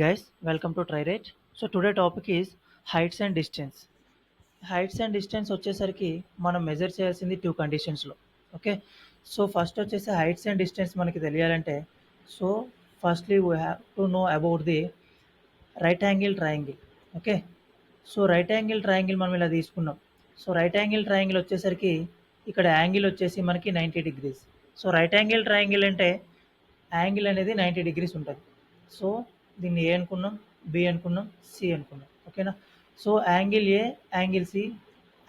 guys, welcome to TriRate. So today topic is heights and distance. Heights and distance వచ్చేసరికి మనం measure చేయాల్సింది two కండిషన్స్లో. Okay, so first వచ్చేసి heights and distance మనకి తెలియాలంటే so firstly we have to know about the right angle triangle. Okay, so right angle triangle మనం ఇలా తీసుకున్నాం. సో రైట్ యాంగిల్ ట్రయాంగిల్ వచ్చేసరికి ఇక్కడ యాంగిల్ వచ్చేసి మనకి 90 degrees. So right angle triangle అంటే యాంగిల్ అనేది 90 డిగ్రీస్ ఉంటుంది. సో దీన్ని ఏ అనుకున్నాం, బి అనుకున్నాం, సి అనుకున్నాం. ఓకేనా, so angle A, angle C,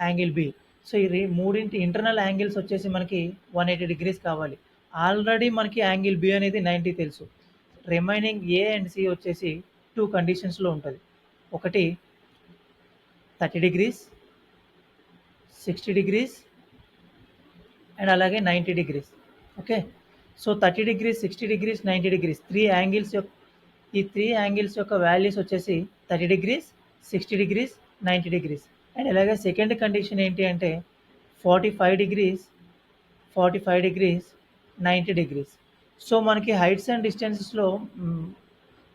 angle B. So ఇది మూడింటి ఇంటర్నల్ యాంగిల్స్ వచ్చేసి మనకి 180 డిగ్రీస్ కావాలి. ఆల్రెడీ మనకి యాంగిల్ బి అనేది 90 తెలుసు. రిమైనింగ్ ఏ అండ్ సి వచ్చేసి టూ కండిషన్స్లో ఉంటుంది. ఒకటి 30 డిగ్రీస్, 60 డిగ్రీస్ అండ్ అలాగే 90 degrees. Okay, so 30 degrees, 60 degrees, 90 degrees ఈ త్రీ యాంగిల్స్ యొక్క వాల్యూస్ వచ్చేసి 30 డిగ్రీస్, 60 డిగ్రీస్, 90 డిగ్రీస్. అండ్ అలాగే సెకండ్ కండిషన్ ఏంటి అంటే 45 డిగ్రీస్, 90 డిగ్రీస్. సో మనకి హైట్స్ అండ్ డిస్టెన్సెస్లో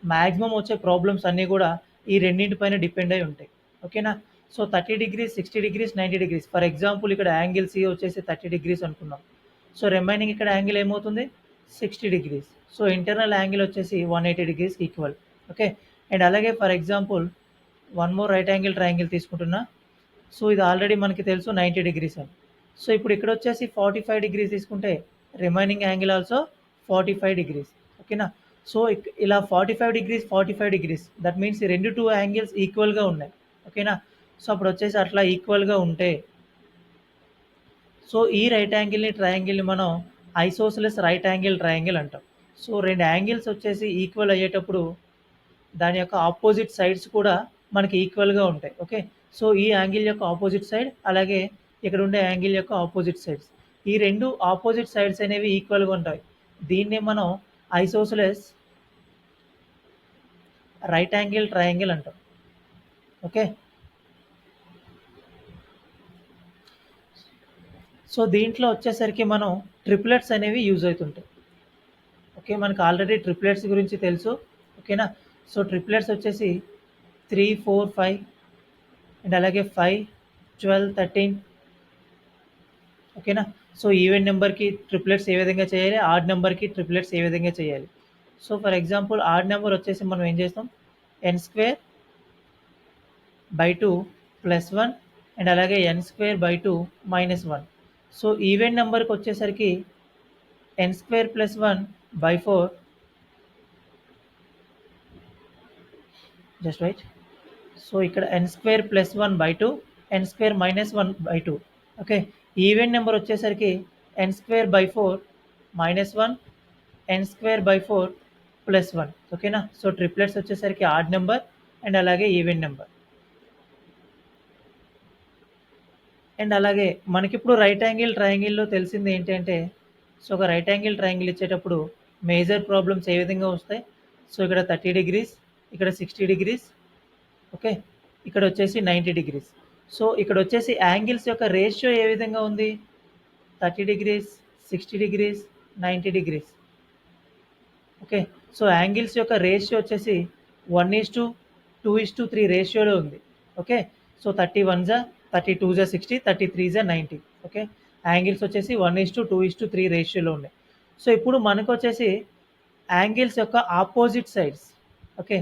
మ్యాక్సిమం వచ్చే ప్రాబ్లమ్స్ అన్నీ కూడా ఈ రెండింటిపైన డిపెండ్ అయి ఉంటాయి. ఓకేనా, so 30 degrees, 60 degrees, 90 degrees. For example ఇక్కడ యాంగిల్ సి వచ్చేసి 30 డిగ్రీస్ అనుకున్నాం. సో రిమైనింగ్ ఇక్కడ యాంగిల్ ఏమవుతుంది, 60 డిగ్రీస్. సో ఇంటర్నల్ యాంగిల్ వచ్చేసి 180 డిగ్రీస్కి ఈక్వల్. ఓకే, అండ్ అలాగే for example one more right angle triangle తీసుకుంటున్నా. సో ఇది ఆల్రెడీ మనకి తెలుసు 90 డిగ్రీస్ అని. సో ఇప్పుడు ఇక్కడ వచ్చేసి 45 డిగ్రీస్ తీసుకుంటే రిమైనింగ్ యాంగిల్ ఆల్సో 45 డిగ్రీస్. ఓకేనా, సో ఇలా 45 డిగ్రీస్ దట్ మీన్స్ ఈ రెండు టూ యాంగిల్స్ ఈక్వల్గా ఉన్నాయి. ఓకేనా, సో అప్పుడు వచ్చేసి అట్లా ఈక్వల్గా ఉంటే సో ఈ రైట్ యాంగిల్ని ట్రయాంగిల్ని మనం ఐసోసెలస్ రైట్ యాంగిల్ ట్రయాంగిల్ అంటాం. సో రెండు యాంగిల్స్ వచ్చేసి ఈక్వల్ అయ్యేటప్పుడు దాని యొక్క ఆపోజిట్ సైడ్స్ కూడా మనకి ఈక్వల్గా ఉంటాయి. ఓకే, సో ఈ యాంగిల్ యొక్క ఆపోజిట్ సైడ్ అలాగే ఇక్కడ ఉండే యాంగిల్ యొక్క ఆపోజిట్ సైడ్స్, ఈ రెండు ఆపోజిట్ సైడ్స్ అనేవి ఈక్వల్గా ఉంటాయి. దీన్నే మనం ఐసోసెలస్ రైట్ యాంగిల్ ట్రయాంగిల్ అంటాం. ఓకే, సో దీంట్లో వచ్చేసరికి మనం ట్రిప్లెట్స్ అనేవి యూజ్ అవుతుంటాయి. ఓకే, మనకు ఆల్రెడీ ట్రిప్లెట్స్ గురించి తెలుసు. ఓకేనా, సో ట్రిప్లెట్స్ వచ్చేసి 3, 4, 5 అండ్ అలాగే 5, 12, 13. ఓకేనా, సో ఈవెన్ నెంబర్కి ట్రిప్లెట్స్ ఏ విధంగా చేయాలి, ఆడ్ నెంబర్కి ట్రిప్లెట్స్ ఏ విధంగా చేయాలి. So for example odd number వచ్చేసి మనం ఏం చేస్తాం, n²/2 +1 అండ్ అలాగే n²/2 -1. సో ఈవెన్ నెంబర్కి వచ్చేసరికి n² + 1/4 జస్ట్ రైట్. సో ఇక్కడ n² + 1/2, n² - 1/2. Okay, even number వచ్చేసరికి n²/4 -1, n²/4 +1. ఓకేనా, సో ట్రిప్లెట్స్ వచ్చేసరికి ఆడ్ నెంబర్ అండ్ అలాగే ఈవెన్ నెంబర్. అండ్ అలాగే మనకిప్పుడు రైట్ యాంగిల్ ట్రయాంగిల్లో తెలిసింది ఏంటంటే సో ఒక రైట్ యాంగిల్ ట్రయాంగిల్ ఇచ్చేటప్పుడు మేజర్ ప్రాబ్లమ్స్ ఏ విధంగా వస్తాయి. సో ఇక్కడ 30 డిగ్రీస్, ఇక్కడ 60 డిగ్రీస్, ఓకే, ఇక్కడ వచ్చేసి 90 డిగ్రీస్. సో ఇక్కడ వచ్చేసి యాంగిల్స్ యొక్క రేషియో ఏ విధంగా ఉంది, 30 degrees, 60 degrees, 90 degrees. Okay, so angles యొక్క రేషియో వచ్చేసి 1:2:3 రేషియోలో ఉంది. Okay, so 31 32 60, 33 90. ఓకే, యాంగిల్స్ వచ్చేసి 1:2:3 రేషియోలో ఉన్నాయి. సో ఇప్పుడు మనకు వచ్చేసి యాంగిల్స్ యొక్క opposite sides. Okay,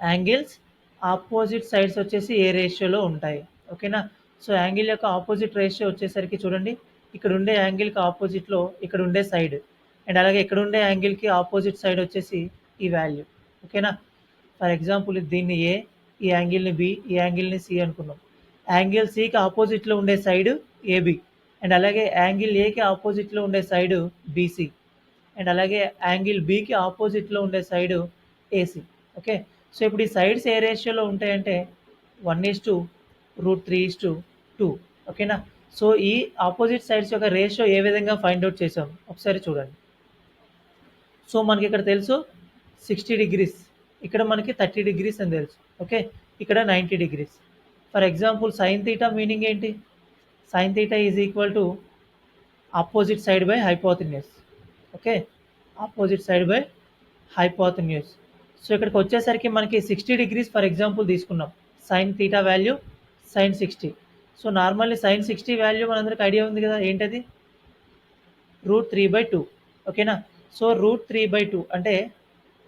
angles opposite sides వచ్చేసి ఏ రేషియోలో ఉంటాయి. ఓకేనా, సో యాంగిల్ యొక్క ఆపోజిట్ రేషియో వచ్చేసరికి చూడండి, ఇక్కడ ఉండే యాంగిల్కి ఆపోజిట్లో ఇక్కడ ఉండే సైడ్ అండ్ అలాగే ఇక్కడ ఉండే యాంగిల్కి ఆపోజిట్ సైడ్ వచ్చేసి ఈ వాల్యూ. ఓకేనా, ఫర్ ఎగ్జాంపుల్ దీన్ని ఏ, ఈ యాంగిల్ని బి, ఈ యాంగిల్ని సి అనుకున్నాం. యాంగిల్ సికి ఆపోజిట్లో ఉండే సైడ్ ఏబి అండ్ అలాగే యాంగిల్ ఏకి ఆపోజిట్లో ఉండే సైడ్ బీసీ అండ్ అలాగే యాంగిల్ బికి ఆపోజిట్లో ఉండే సైడ్ ఏసీ. ఓకే, సో ఇప్పుడు ఈ సైడ్స్ ఏ రేషియోలో ఉంటాయంటే 1:3:2. ఓకేనా, సో ఈ ఆపోజిట్ సైడ్స్ యొక్క రేషియో ఏ విధంగా ఫైండ్ అవుట్ చేసాం ఒకసారి చూడండి. సో మనకి ఇక్కడ తెలుసు 60 డిగ్రీస్, ఇక్కడ మనకి 30 డిగ్రీస్ అని తెలుసు. ఓకే, ఇక్కడ 90 degrees. For example sine theta meaning ఏంటి, sine theta is equal to opposite side by hypotenuse. Okay, opposite side by hypotenuse. So ఇక్కడికి వచ్చేసరికి మనకి 60 డిగ్రీస్ ఫర్ ఎగ్జాంపుల్ తీసుకున్నాం. Sine theta value sine 60. So normally sine 60 value మనందరికి idea ఉంది కదా, ఏంటది? √3/2. ఓకేనా? సో √3/2 అంటే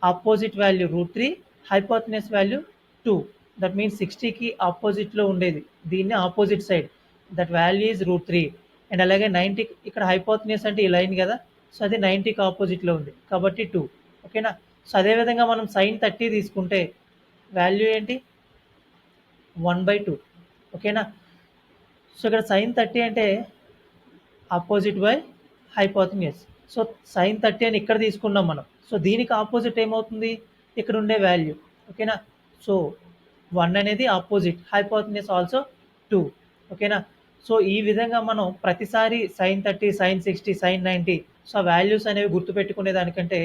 opposite value √3, hypotenuse value 2. That means 60కి ఆపోజిట్లో ఉండేది, దీన్ని opposite side, that value is √3. And అలాగే 90 ఇక్కడ హైపోటెన్యూస్ అంటే ఈ లైన్ కదా, సో అది 90కి ఆపోజిట్లో ఉంది కాబట్టి 2. ఓకేనా? సో అదేవిధంగా మనం సైన్ 30 తీసుకుంటే వాల్యూ ఏంటి? 1/2. ఓకేనా? సో ఇక్కడ సైన్ 30 అంటే opposite by hypotenuse. So sine 30 అని ఇక్కడ తీసుకున్నాం మనం. సో దీనికి ఆపోజిట్ ఏమవుతుంది? ఇక్కడ ఉండే వాల్యూ. ఓకేనా? సో 1 అనేది ఆపోజిట్, హైపోటెన్యూస్ ఆల్సో 2. ఓకేనా? సో ఈ విధంగా మనం ప్రతిసారి సైన్ 30, సైన్ 60, సైన్ 90 సో ఆ వాల్యూస్ అనేవి గుర్తుపెట్టుకునే దానికంటే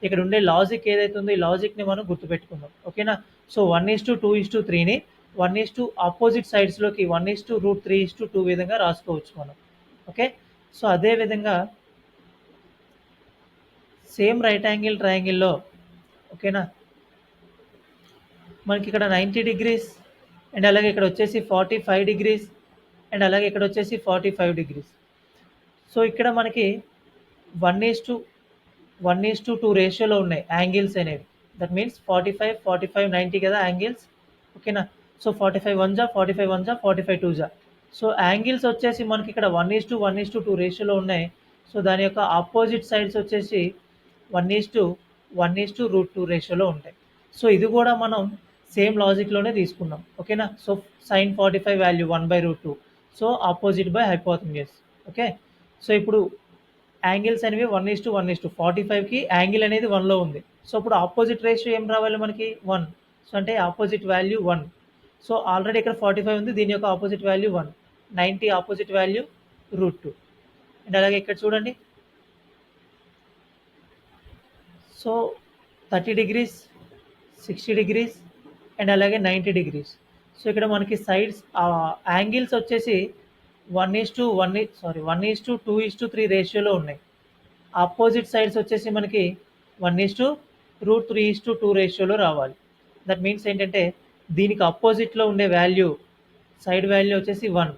ఇక్కడ ఉండే లాజిక్ ఏదైతే ఉందో ఈ లాజిక్ని మనం గుర్తుపెట్టుకుందాం. ఓకేనా? సో 1:2:3ని 1: ఆపోజిట్ సైడ్స్లోకి 1:√3:2 విధంగా రాసుకోవచ్చు మనం. ఓకే? సో అదే విధంగా సేమ్ రైట్ యాంగిల్ ట్రయాంగిల్లో ఓకేనా మనకి ఇక్కడ 90 డిగ్రీస్ అండ్ అలాగే ఇక్కడ వచ్చేసి 45 డిగ్రీస్ అండ్ అలాగే ఇక్కడ వచ్చేసి 45 డిగ్రీస్. సో ఇక్కడ మనకి 1:2 రేషియోలో ఉన్నాయి యాంగిల్స్ అనేవి. దట్ మీన్స్ 45, 45, 90 కదా యాంగిల్స్. ఓకేనా? సో 45 1 జా, 45 1 జా, 45 2 జా. సో యాంగిల్స్ వచ్చేసి మనకి ఇక్కడ 1:2 రేషియోలో ఉన్నాయి. సో దాని యొక్క ఆపోజిట్ సైడ్స్ వచ్చేసి 1:2 రేషియోలో ఉంటాయి. సో ఇది కూడా మనం సేమ్ లాజిక్లోనే తీసుకున్నాం. ఓకేనా? So sine 45 value 1/√2. So opposite by hypotenuse. Okay? So ఇప్పుడు యాంగిల్స్ అనేవి 1:1. 45కి యాంగిల్ అనేది 1లో ఉంది. సో ఇప్పుడు ఆపోజిట్ రేషియో ఏం రావాలి మనకి? 1. సో అంటే ఆపోజిట్ వాల్యూ 1. సో ఆల్రెడీ ఇక్కడ 45 ఉంది, దీని యొక్క opposite value 1. 90 opposite value √2. And అలాగే ఇక్కడ చూడండి, సో 30 డిగ్రీస్, 60 డిగ్రీస్ అండ్ అలాగే 90 డిగ్రీస్. సో ఇక్కడ మనకి సైడ్స్ యాంగిల్స్ వచ్చేసి 1:2:3 రేషియోలో ఉన్నాయి. ఆపోజిట్ సైడ్స్ వచ్చేసి మనకి 1:√3:2 రేషియోలో రావాలి. దట్ మీన్స్ ఏంటంటే దీనికి ఆపోజిట్లో ఉండే వాల్యూ సైడ్ వాల్యూ వచ్చేసి 1,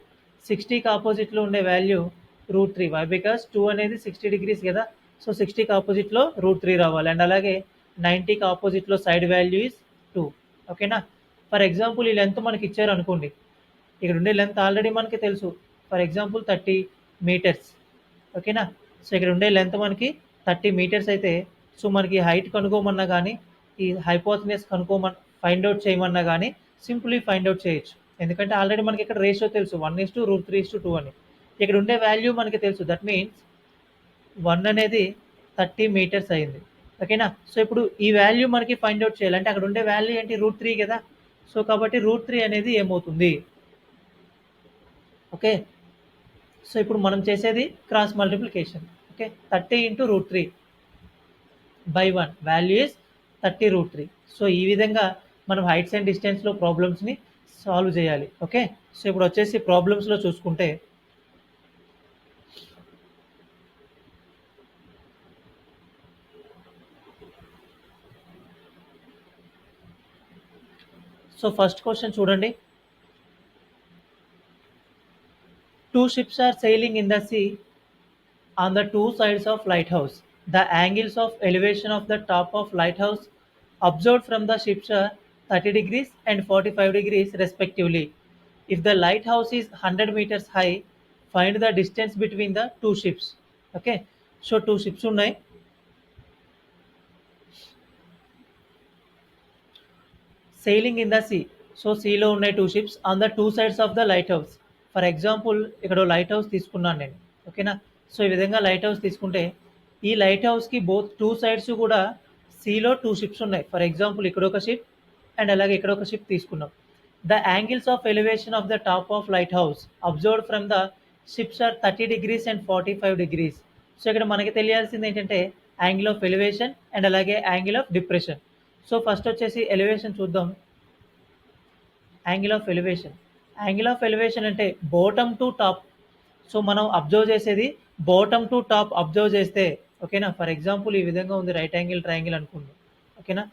60కి ఆపోజిట్లో ఉండే వాల్యూ √3. వై? బికాస్ 2 అనేది 60 డిగ్రీస్ కదా, సో 60కి ఆపోజిట్లో √3 రావాలి. అండ్ అలాగే 90కి ఆపోజిట్లో సైడ్ వాల్యూ ఇస్ 2. ఓకేనా? ఫర్ ఎగ్జాంపుల్ ఈ లెంత్ మనకి ఇచ్చారు అనుకోండి, ఇక్కడ ఉండే లెంత్ ఆల్రెడీ మనకి తెలుసు. For example 30 metres. ఓకేనా? సో ఇక్కడ ఉండే లెంత్ మనకి 30 మీటర్స్ అయితే సో మనకి హైట్ కనుక్కోమన్నా కానీ ఈ హైపోటెన్యూస్ ఫైండ్ అవుట్ చేయమన్నా కానీ సింపుల్లీ ఫైండ్ అవుట్ చేయొచ్చు. ఎందుకంటే ఆల్రెడీ మనకి ఇక్కడ రేషియో తెలుసు 1:√3:2 అని. ఇక్కడ ఉండే వాల్యూ మనకి తెలుసు. దట్ మీన్స్ 1 అనేది 30 మీటర్స్ అయింది. ఓకేనా? సో ఇప్పుడు ఈ వాల్యూ మనకి ఫైండ్ అవుట్ చేయాలంటే అక్కడ ఉండే వాల్యూ ఏంటి? √3 కదా. సో కాబట్టి √3 అనేది ఏమవుతుంది? ఓకే? సో ఇప్పుడు మనం చేసేది cross multiplication. Okay? 30 × √3/1 value is 30√3. So ఈ విధంగా మనం హైట్స్ అండ్ డిస్టెన్స్లో ప్రాబ్లమ్స్ని సాల్వ్ చేయాలి. ఓకే? సో ఇప్పుడు వచ్చేసి ప్రాబ్లమ్స్లో చూసుకుంటే సో ఫస్ట్ క్వశ్చన్ చూడండి. 2 ships are sailing in the sea on the 2 sides of lighthouse. The angles of elevation of the top of lighthouse observed from the ships are 30 degrees and 45 degrees respectively. If the lighthouse is 100 meters high, find the distance between the 2 ships. Okay? So 2 ships ఉన్నాయి. Sailing in the sea. So సీలో ఉన్నాయి 2 ships on the 2 sides of the lighthouse. For example ఇక్కడ light house తీసుకున్నాను నేను. ఓకేనా? So ఈ విధంగా light house తీసుకుంటే ఈ లైట్ హౌస్కి బోత్ 2 సైడ్స్ కూడా సీలో 2 షిప్స్ ఉన్నాయి. ఫర్ ఎగ్జాంపుల్ ఇక్కడ ఒక షిప్ అండ్ అలాగే ఇక్కడ ఒక షిప్ తీసుకున్నాం. The angles of elevation of the top of lighthouse observed from the ships are 30 degrees and 45 degrees. So ఇక్కడ మనకి తెలియాల్సింది ఏంటంటే యాంగిల్ ఆఫ్ ఎలివేషన్ అండ్ అలాగే angle of depression. So first వచ్చేసి ఎలివేషన్ చూద్దాం. యాంగిల్ ఆఫ్ ఎలివేషన్ అంటే bottom to top. So మనం observe చేసేది బాటమ్ టు టాప్ అబ్జర్వ్ చేస్తే ఓకేనా. ఫర్ ఎగ్జాంపుల్ ఈ విధంగా ఉంది రైట్ యాంగిల్ ట్రయాంగిల్ అనుకోండి. ఓకేనా?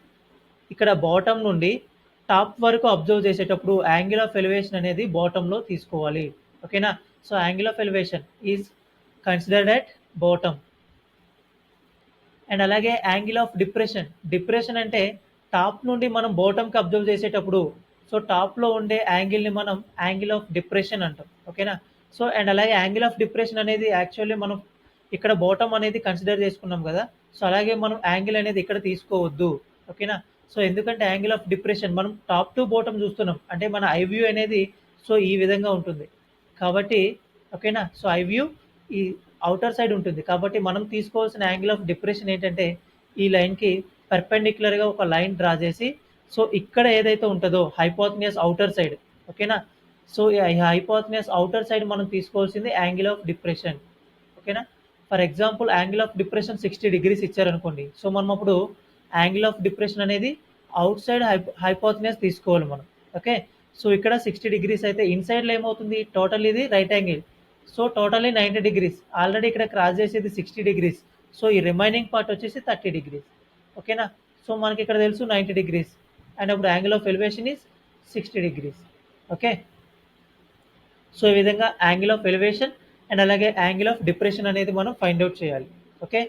ఇక్కడ బాటమ్ నుండి టాప్ వరకు అబ్జర్వ్ చేసేటప్పుడు యాంగిల్ ఆఫ్ ఎలివేషన్ అనేది బాటంలో తీసుకోవాలి. ఓకేనా? So angle of elevation is considered at bottom. And అలాగే యాంగిల్ ఆఫ్ డిప్రెషన్. డిప్రెషన్ అంటే టాప్ నుండి మనం బాటమ్కి అబ్జర్వ్ చేసేటప్పుడు సో టాప్లో ఉండే యాంగిల్ని మనం యాంగిల్ ఆఫ్ డిప్రెషన్ అంటాం. ఓకేనా? సో అండ్ అలాగే యాంగిల్ ఆఫ్ డిప్రెషన్ అనేది యాక్చువల్లీ మనం ఇక్కడ బాటమ్ అనేది కన్సిడర్ చేసుకున్నాం కదా. సో అలాగే మనం యాంగిల్ అనేది ఇక్కడ తీసుకోవద్దు. ఓకేనా? సో ఎందుకంటే యాంగిల్ ఆఫ్ డిప్రెషన్ మనం టాప్ టు బాటమ్ చూస్తున్నాం అంటే మన ఐ వ్యూ అనేది సో ఈ విధంగా ఉంటుంది కాబట్టి ఓకేనా. సో ఐ వ్యూ ఈ అవుటర్ సైడ్ ఉంటుంది కాబట్టి మనం తీసుకోవాల్సిన యాంగిల్ ఆఫ్ డిప్రెషన్ ఏంటంటే ఈ లైన్కి పర్పెండిక్యులర్గా ఒక లైన్ డ్రా చేసి సో ఇక్కడ ఏదైతే ఉంటుందో హైపోటెన్యూస్ అవుటర్ సైడ్. ఓకేనా? సో ఈ హైపోటెన్యూస్ అవుటర్ సైడ్ మనం తీసుకోవాల్సింది యాంగిల్ ఆఫ్ డిప్రెషన్. ఓకేనా? For example angle of depression 60 degrees ఇచ్చారనుకోండి. సో మనం అప్పుడు యాంగిల్ ఆఫ్ డిప్రెషన్ అనేది అవుట్ సైడ్ హైపోటెన్యూస్ తీసుకోవాలి మనం. ఓకే. సో ఇక్కడ 60 degrees అయితే ఇన్సైడ్లో ఏమవుతుంది టోటల్ ఇది right angle. So totally 90 degrees. Already ఇక్కడ క్రాస్ చేసేది 60 degrees. సో ఈ రిమైనింగ్ పార్ట్ వచ్చేసి 30 degrees. ఓకేనా? సో మనకి ఇక్కడ తెలుసు 90 degrees అండ్ అప్పుడు angle of elevation is 60 degrees. Okay. So ఈ విధంగా యాంగిల్ ఆఫ్ ఎలివేషన్ అండ్ అలాగే యాంగిల్ ఆఫ్ డిప్రెషన్ అనేది మనం ఫైండ్ అవుట్ చేయాలి. ఓకే.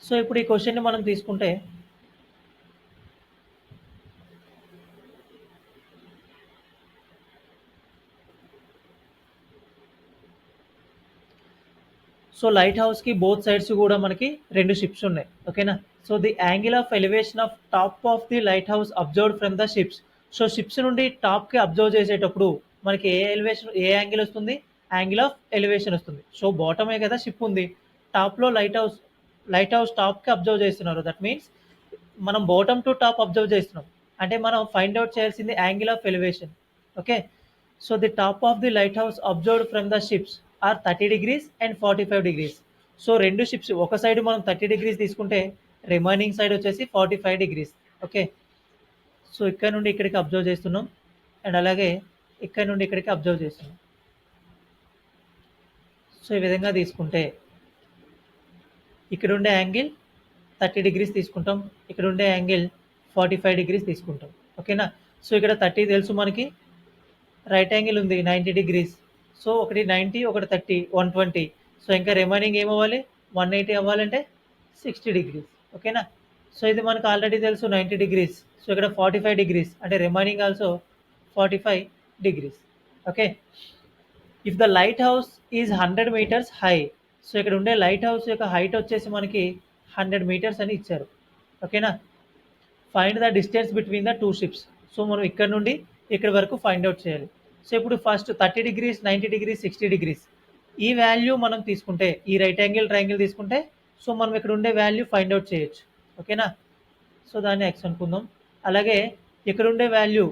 సో ఇప్పుడు ఈ క్వశ్చన్ని మనం తీసుకుంటే సో లైట్ హౌస్కి బోత్ సైడ్స్ కూడా మనకి 2 షిప్స్ ఉన్నాయి. ఓకేనా? So the angle of elevation of top of the lighthouse observed from the ships. So ships నుండి టాప్కి అబ్జర్వ్ చేసేటప్పుడు మనకి ఏ ఎలివేషన్ ఏ యాంగిల్ వస్తుంది యాంగిల్ ఆఫ్ ఎలివేషన్ వస్తుంది. సో బాటమే కదా షిప్ ఉంది టాప్లో లైట్ హౌస్ టాప్కి అబ్జర్వ్ చేస్తున్నారు. దట్ మీన్స్ మనం బాటమ్ టు టాప్ అబ్జర్వ్ చేస్తున్నాం అంటే మనం ఫైండ్ అవుట్ చేయాల్సింది angle of elevation. Okay. So the top of the lighthouse observed from the ships are 30 degrees and 45 degrees. So 2 ships ఒక side మనం 30 degrees తీసుకుంటే remaining side వచ్చేసి 45 degrees. Okay. So ఇక్కడ నుండి ఇక్కడికి అబ్జర్వ్ చేస్తున్నాం and అలాగే ఇక్కడ నుండి ఇక్కడికి అబ్జర్వ్ చేస్తున్నాం. సో ఈ విధంగా తీసుకుంటే ఇక్కడ ఉండే యాంగిల్ 30 degrees తీసుకుంటాం ఇక్కడ ఉండే యాంగిల్ 45 degrees తీసుకుంటాం. ఓకేనా? సో ఇక్కడ 30 తెలుసు మనకి రైట్ యాంగిల్ ఉంది 90 degrees. సో ఒకటి 90 ఒకటి 30 120. సో ఇంకా రిమైనింగ్ ఏమవ్వాలి 180 అవ్వాలంటే 60 degrees. ఓకేనా? సో ఇది మనకు ఆల్రెడీ తెలుసు 90 degrees. సో ఇక్కడ 45 degrees అంటే remaining also 45 degrees. Okay. If the light house is 100 meters high. So ఇక్కడ ఉండే లైట్ హౌస్ యొక్క హైట్ వచ్చేసి మనకి 100 meters అని ఇచ్చారు. ఓకేనా? Find the distance between the 2 ships. So మనం ఇక్కడ నుండి ఇక్కడ వరకు ఫైండ్ అవుట్ చేయాలి. సో ఇప్పుడు ఫస్ట్ 30 degrees 90 degrees 60 degrees ఈ వాల్యూ మనం తీసుకుంటే ఈ రైట్ యాంగిల్ ట్రయాంగిల్ తీసుకుంటే సో మనం ఇక్కడ ఉండే వాల్యూ ఫైండ్ అవుట్ చేయొచ్చు. ఓకేనా? సో దాన్ని ఎక్స్ అనుకుందాం. అలాగే ఇక్కడ ఉండే వాల్యూ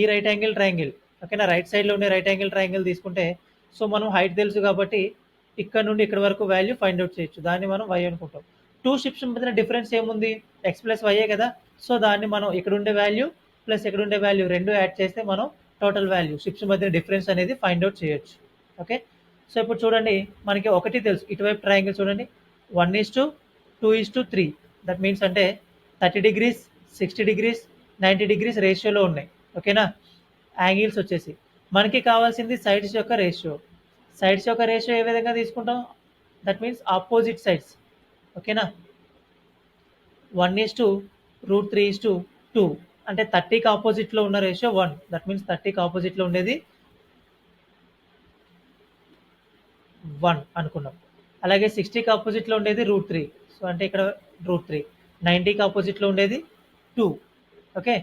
ఈ రైట్ యాంగిల్ ట్రయాంగిల్. ఓకేనా? రైట్ సైడ్లో ఉండే రైట్ యాంగిల్ ట్రయాంగిల్ తీసుకుంటే సో మనం హైట్ తెలుసు కాబట్టి ఇక్కడ నుండి ఇక్కడ వరకు వాల్యూ ఫైండ్ అవుట్ చేయొచ్చు. దాన్ని మనం వై అనుకుంటాం. 2 షిప్స్ మధ్యన డిఫరెన్స్ ఏముంది ఎక్స్ ప్లస్ వైయే కదా. సో దాన్ని మనం ఇక్కడ ఉండే వాల్యూ ప్లస్ ఇక్కడ ఉండే వాల్యూ రెండు యాడ్ చేస్తే మనం టోటల్ వాల్యూ షిప్స్ మధ్య డిఫరెన్స్ అనేది ఫైండ్ అవుట్ చేయొచ్చు. ఓకే. సో ఇప్పుడు చూడండి మనకి ఒకటి తెలుసు ఇటువైపు ట్రయాంగిల్ చూడండి 1:2 2:3. దట్ మీన్స్ అంటే 30 degrees 60 degrees 90 degrees రేషియోలో ఉన్నాయి. ఓకేనా? యాంగిల్స్ వచ్చేసి మనకి కావాల్సింది సైడ్స్ యొక్క రేషియో. సైడ్స్ యొక్క రేషియో ఏ విధంగా తీసుకుంటాం దట్ మీన్స్ ఆపోజిట్ సైడ్స్. ఓకేనా? 1:√3:2 అంటే 30కి ఆపోజిట్లో ఉన్న రేషియో 1. దట్ మీన్స్ 30కి ఆపోజిట్లో ఉండేది 1 అనుకున్నాం. అలాగే 60కి ఆపోజిట్లో ఉండేది √3. సో అంటే ఇక్కడ √3. 90కి ఆపోజిట్లో ఉండేది 2. ఓకే.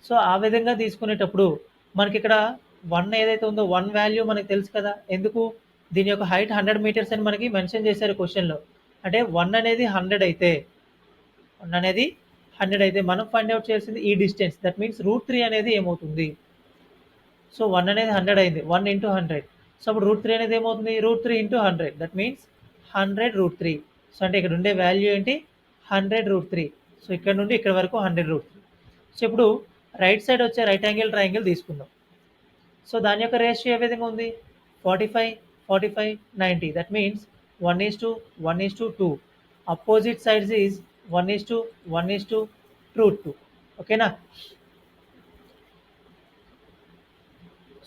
సో ఆ విధంగా తీసుకునేటప్పుడు మనకి ఇక్కడ 1 ఏదైతే ఉందో 1 వాల్యూ మనకి తెలుసు కదా. ఎందుకు దీని యొక్క హైట్ 100 meters అని మనకి మెన్షన్ చేశారు క్వశ్చన్లో. అంటే 1 అనేది 100 అయితే 1 అనేది 100 అయితే మనం ఫైండ్ అవుట్ చేయాల్సింది ఈ డిస్టెన్స్. దట్ మీన్స్ √3 అనేది ఏమవుతుంది. సో 1 అనేది 100 అయింది 1 into 100. సో అప్పుడు √3 అనేది ఏమవుతుంది √3 into 100. That means 100√3. సో అంటే ఇక్కడ ఉండే వాల్యూ ఏంటి 100√3. సో ఇక్కడ నుండి ఇక్కడ వరకు 100√3. సో ఇప్పుడు రైట్ సైడ్ వచ్చే రైట్ యాంగిల్ ట్రయాంగిల్ తీసుకుందాం. సో దాని యొక్క రేషియో ఏ విధంగా ఉంది 45 45 90. That means 1:1:2. Opposite sides is 1:1:√2. ఓకేనా?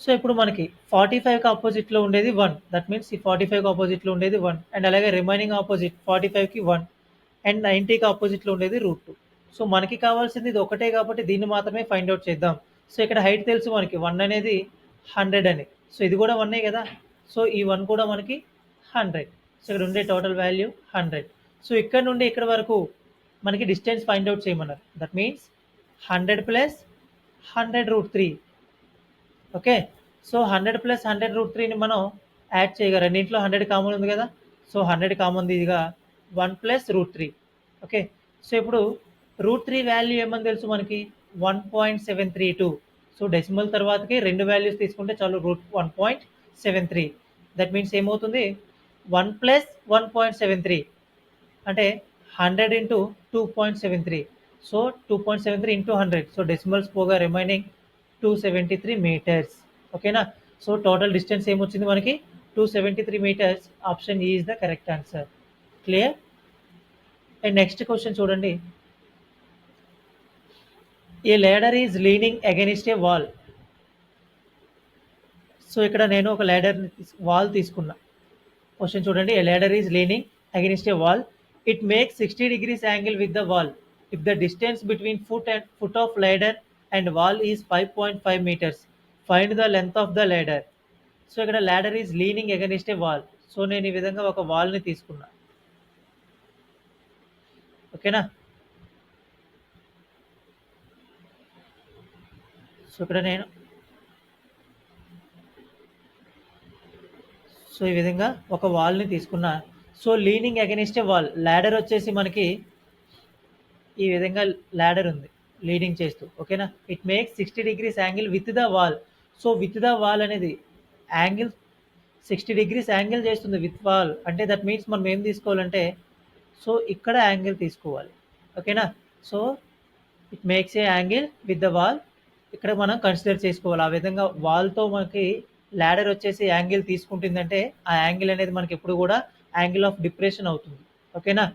సో ఇప్పుడు మనకి 45కి ఆపోజిట్లో ఉండేది 1, దట్ మీన్స్ ఈ 45కి ఆపోజిట్లో ఉండేది 1, అండ్ అలాగే రిమైనింగ్ ఆపోజిట్ 45కి 1 అండ్ 90కి ఆపోజిట్లో ఉండేది √2. సో మనకి కావాల్సింది ఇది ఒకటే కాబట్టి దీన్ని మాత్రమే ఫైండ్ అవుట్ చేద్దాం. సో ఇక్కడ హైట్ తెలుసు మనకి 1 అనేది 100 అని, సో ఇది కూడా 1 కదా, సో ఈ 1 కూడా మనకి 100. సో ఇక్కడ ఉండే టోటల్ వాల్యూ 100. సో ఇక్కడ నుండి ఇక్కడ వరకు మనకి డిస్టెన్స్ ఫైండ్ అవుట్ చేయమన్నారు, that means 100 plus 100√3. Okay, so 100 plus 100√3ని మనం యాడ్ చేయగా రెండింట్లో 100 కామన్ ఉంది కదా, సో 100 కామన్ ఇదిగా 1 ప్లస్ √3. ఓకే, సో ఇప్పుడు √3 వాల్యూ ఏమని తెలుసు మనకి 1.732. సో డెసిమల్ తర్వాతకి రెండు వాల్యూస్ తీసుకుంటే చాలు, √1.73. దట్ మీన్స్ ఏమవుతుంది 1 ప్లస్ 1.73 అంటే 100 into 2.73. So 2.73 into 100, so decimals పోగా రిమైనింగ్ 273 మీటర్స్. ఓకేనా? సో టోటల్ డిస్టెన్స్ ఏమొచ్చింది మనకి 273 metres. Option E is the correct answer. Clear? And next question చూడండి. A ladder is leaning against a wall. So ఇక్కడ నేను ఒక లేడర్ వాల్ తీసుకున్నా. Question చూడండి. A ladder is leaning against a wall. It makes 60 degrees angle with the wall if the distance between foot of ladder and wall is 5.5 meters. Find the length of the ladder. So ఇక్కడ ladder is leaning against a wall. So నేను ఈ విధంగా ఒక వాల్ని తీసుకున్నా. ఓకేనా? So ఇక్కడ నేను ఈ విధంగా ఒక వాల్ని తీసుకున్నా. So leaning against a wall, ladder వచ్చేసి మనకి ఈ విధంగా ల్యాడర్ ఉంది లీడింగ్ చేస్తూ. ఓకేనా? It makes 60 degrees angle with the wall. So with the wall అనేది యాంగిల్ 60 degrees యాంగిల్ చేస్తుంది విత్ వాల్. అంటే దట్ మీన్స్ మనం ఏం తీసుకోవాలంటే, సో ఇక్కడ యాంగిల్ తీసుకోవాలి. ఓకేనా? So it makes a angle with the wall, ఇక్కడ మనం కన్సిడర్ చేసుకోవాలి. ఆ విధంగా వాల్తో మనకి ల్యాడర్ వచ్చేసి యాంగిల్ తీసుకుంటుందంటే ఆ యాంగిల్ అనేది మనకి ఎప్పుడు కూడా యాంగిల్ ఆఫ్ డిప్రెషన్ అవుతుంది. ఓకేనా?